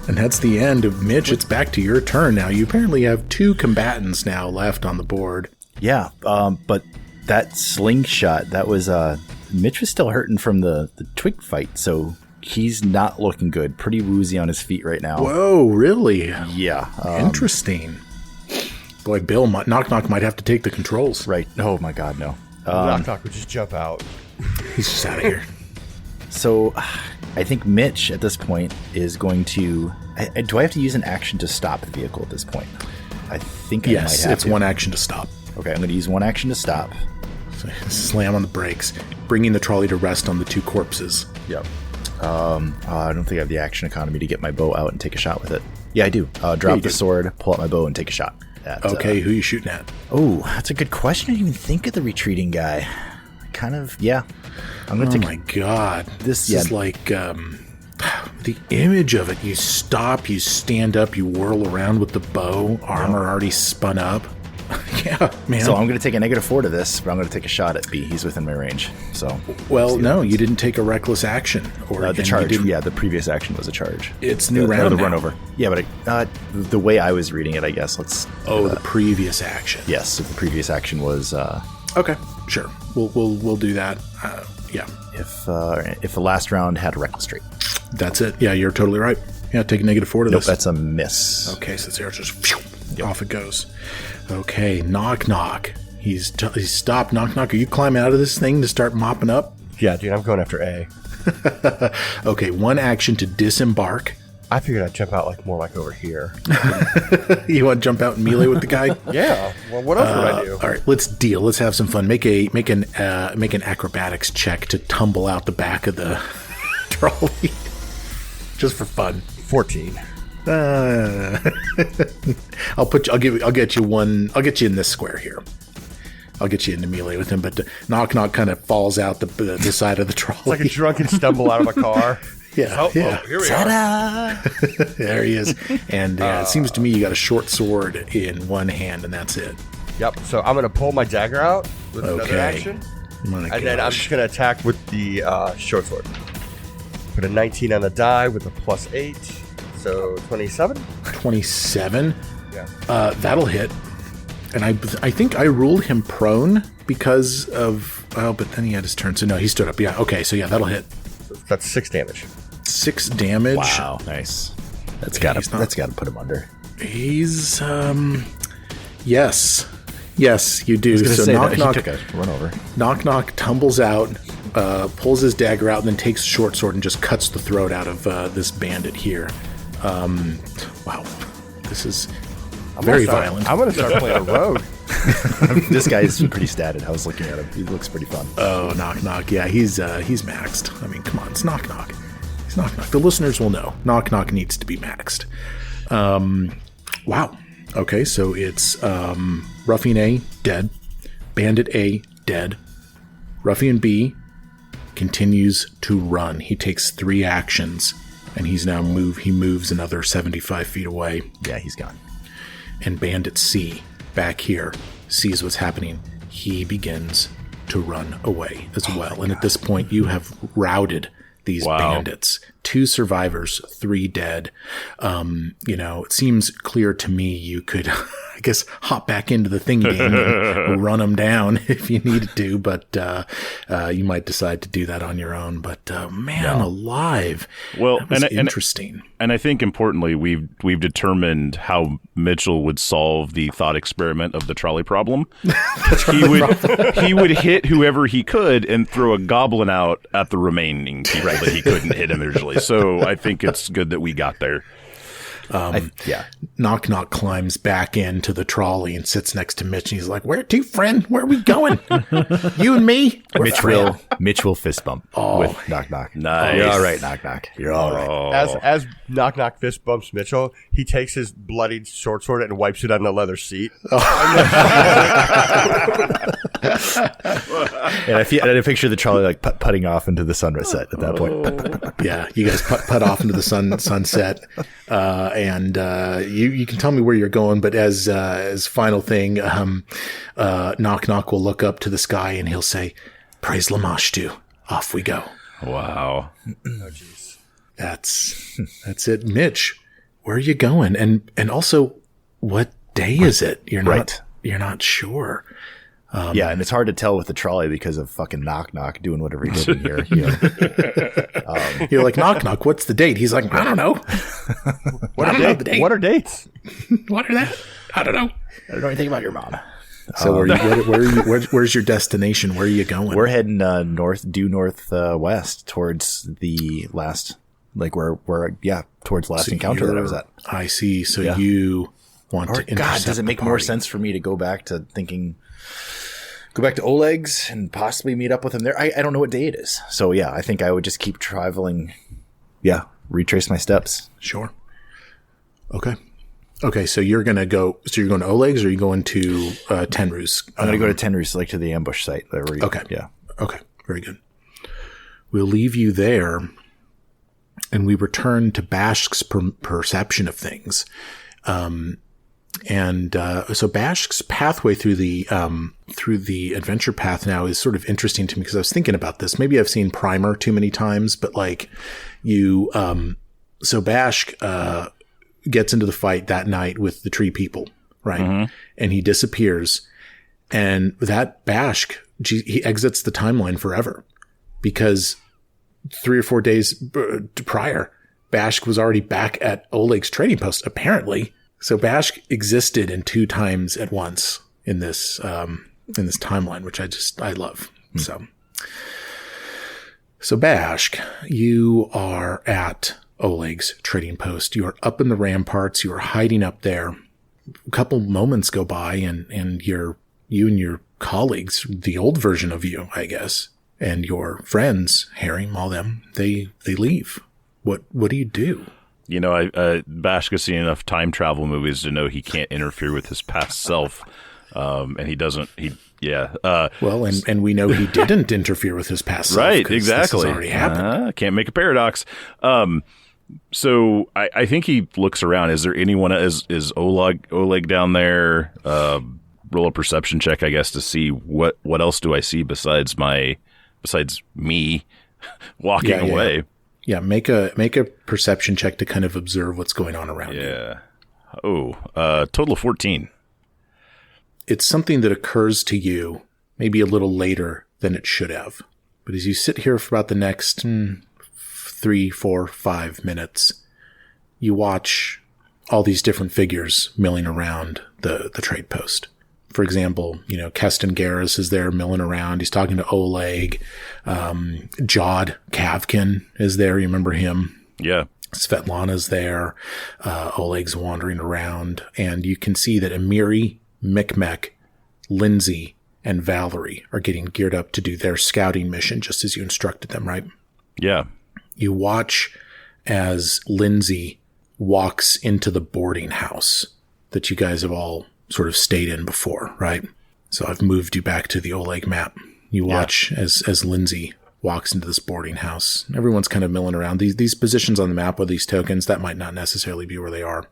And that's the end of Mitch. It's back to your turn now. You apparently have 2 combatants now left on the board. Yeah, but that slingshot, that was Mitch was still hurting from the twig fight, so he's not looking good. Pretty woozy on his feet right now. Whoa, really? Yeah. Interesting. Boy, Bill, Knock Knock might have to take the controls. Right. Oh my God, no. Knock Knock would just jump out. He's just out of here. So I think Mitch at this point is going to... do I have to use an action to stop the vehicle at this point? I think I might Yes, have it's to. 1 action to stop. Okay, I'm going to use 1 action to stop. Slam on the brakes, bringing the trolley to rest on the 2 corpses. Yep. I don't think I have the action economy to get my bow out and take a shot with it. Yeah, I do. Drop the sword, pull out my bow, and take a shot. Okay, who are you shooting at? Oh, that's a good question. I didn't even think of the retreating guy. Kind of, yeah. I'm going to Oh take... my God. This Yeah. is like the image of it. You stop, you stand up, you whirl around with the bow, armor already spun up. Yeah, man. So I'm going to take a -4 to this, but I'm going to take a shot at B. He's within my range. So Well, no, you didn't take a reckless action. Or the and you charge. didn't- Yeah, the previous action was a charge. It's new the round now. run over. Yeah, but the way I was reading it, I guess. Let's. Oh, the previous action. Yes, so the previous action was Okay, sure. We'll do that. Yeah, if the last round had a reckless trait. that's it. Yeah, you're totally right. Yeah, take a -4 to Nope, this. that's a miss. Okay, so there just off it goes. Okay, Knock Knock. He's stopped. Knock Knock. Are you climbing out of this thing to start mopping up? Yeah, dude, I'm going after A. Okay, 1 action to disembark. I figured I'd jump out more like over here. You want to jump out and melee with the guy? Yeah. Well, what else would I do? All right, let's deal. Let's have some fun. Make an acrobatics check to tumble out the back of the trolley, just for fun. 14. I'll get you in this square here. I'll get you into melee with him, but Knock Knock kind of falls out the side of the trolley. It's like a drunken stumble out of a car. Yeah, yeah. Here we are. There he is. And it seems to me you got a short sword in one hand, and that's it. Yep. So I'm going to pull my dagger out with another Okay. action. My And then I'm gosh. just going to attack with the short sword. Put a 19 on the die with a +8. So 27? 27. Yeah. That'll hit. And I think I ruled him prone because of... Oh, but then he had his turn. So no, he stood up. Yeah, okay. So yeah, that'll hit. That's 6 damage. 6 damage. Wow, nice. That's he's got not- to put him under. He's... Yes. Yes, you do. I was gonna So say Knock that Knock... he took a run over. Knock Knock tumbles out, pulls his dagger out, and then takes a short sword and just cuts the throat out of this bandit here. Wow. This is very violent. I'm going to start playing a rogue. This guy is pretty statted. I was looking at him. He looks pretty fun. Oh, Knock Knock. Yeah, he's maxed. I mean, come on. It's Knock Knock. It's Knock Knock. The listeners will know. Knock Knock needs to be maxed. Wow. Okay, so it's Ruffian A, dead. Bandit A, dead. Ruffian B continues to run. He takes 3 actions, and he moves another 75 feet away. Yeah, he's gone. And Bandit C, back here, sees what's happening. He begins to run away as well. And at this point, you have routed these bandits. 2 survivors, 3 dead. It seems clear to me you could, I guess, hop back into the thingy and run them down if you needed to, but you might decide to do that on your own. But man, alive. Well, that was and interesting. And I think importantly, we've determined how Mitchell would solve the thought experiment of the trolley problem. He would hit whoever he could and throw a goblin out at the remaining people that he couldn't hit individually. So I think it's good that we got there. Knock Knock climbs back into the trolley and sits next to Mitch, and he's like, "Where to, friend? Where are we going? You and me?" Mitch will fist bump with Knock Knock. Nice. You're all right, Knock Knock. You're all right. As Knock Knock fist bumps Mitchell, he takes his bloodied short sword and wipes it on the leather seat. And I picture the trolley like putting off into the sunset at that point. Yeah, you guys putt off into the sunset, and you can tell me where you're going. But as final thing, Knock Knock will look up to the sky and he'll say, "Praise Lamashtu." Off we go. Wow. That's it, Mitch. where are you going? And also, what day is it? You're Right. not sure. Yeah, and it's hard to tell with the trolley because of fucking Knock Knock doing whatever he did in here. You know? You're like, knock, knock. What's the date? He's like, I don't know. What I don't know the date. What are dates? What are that? I don't know. I don't know anything about your mom. So where's your destination? Where are you going? We're heading northwest towards the last, like towards the last encounter that I was at. I see. So Yeah. you want to intercept God, does it make the more party. sense for me to go back to Oleg's and possibly meet up with him there? I don't know what day it is. So yeah, I think I would just keep traveling. Yeah, retrace my steps. Sure. Okay, so you're going to go. So you're going to Oleg's, or are you going to Tenru's? I'm going to go to Tenru's, like to the ambush site. Okay. Yeah. Okay. Very good. We'll leave you there, and we return to Bashk's perception of things. So Bashk's pathway through the adventure path now is sort of interesting to me, because I was thinking about this. Maybe I've seen Primer too many times, but like you, so Bashk gets into the fight that night with the tree people, right? Mm-hmm. And he disappears, and that Bashk, he exits the timeline forever, because 3 or 4 days prior, Bashk was already back at Oleg's trading post, apparently. So Bashk existed in 2 times at once in this timeline, which I love. So Bashk, you are at Oleg's trading post. You are up in the ramparts. You are hiding up there. A couple moments go by, and you and your colleagues, the old version of you, I guess, and your friends, Harry, all them, they leave. What do you do? You know, Bashk has seen enough time travel movies to know he can't interfere with his past self, and he doesn't. Well, and we know he didn't interfere with his past self. Right, 'cause exactly. This has already happened. Can't make a paradox. So I think he looks around. Is there anyone? Is Oleg down there? Roll a perception check, I guess, to see what else do I see besides me walking away. Yeah, make a perception check to kind of observe what's going on around you. Yeah. Oh, total of 14. It's something that occurs to you maybe a little later than it should have. But as you sit here for about the next 3, 4, 5 minutes, you watch all these different figures milling around the trade post. For example, Keston Garrus is there milling around. He's talking to Oleg. Jod Kavkin is there. You remember him? Yeah. Svetlana's there. Oleg's wandering around. And you can see that Amiri, Mikmek, Lindsay, and Valerie are getting geared up to do their scouting mission, just as you instructed them, right? Yeah. You watch as Lindsay walks into the boarding house that you guys have all sort of stayed in before, right? So I've moved you back to the Oleg map. You watch as Lindsay walks into this boarding house. Everyone's kind of milling around. These positions on the map with these tokens, that might not necessarily be where they are.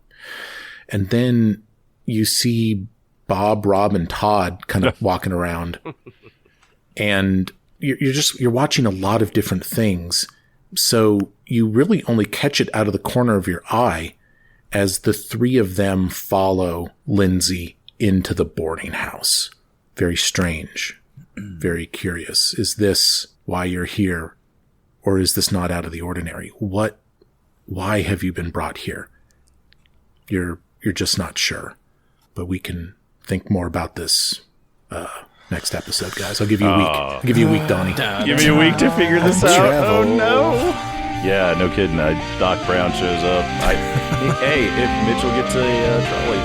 And then you see Bob, Rob, and Todd kind of walking around. And you're watching a lot of different things. So you really only catch it out of the corner of your eye as the 3 of them follow Lindsay into the boarding house. Very strange. Very curious. Is this why you're here? Or is this not out of the ordinary? Why have you been brought here? You're just not sure. But we can think more about this next episode, guys. I'll give you a week. I'll give you a week, Donnie. Give me a week to figure this out. Oh, no. Yeah, no kidding. Doc Brown shows up. Hey, if Mitchell gets a trolley,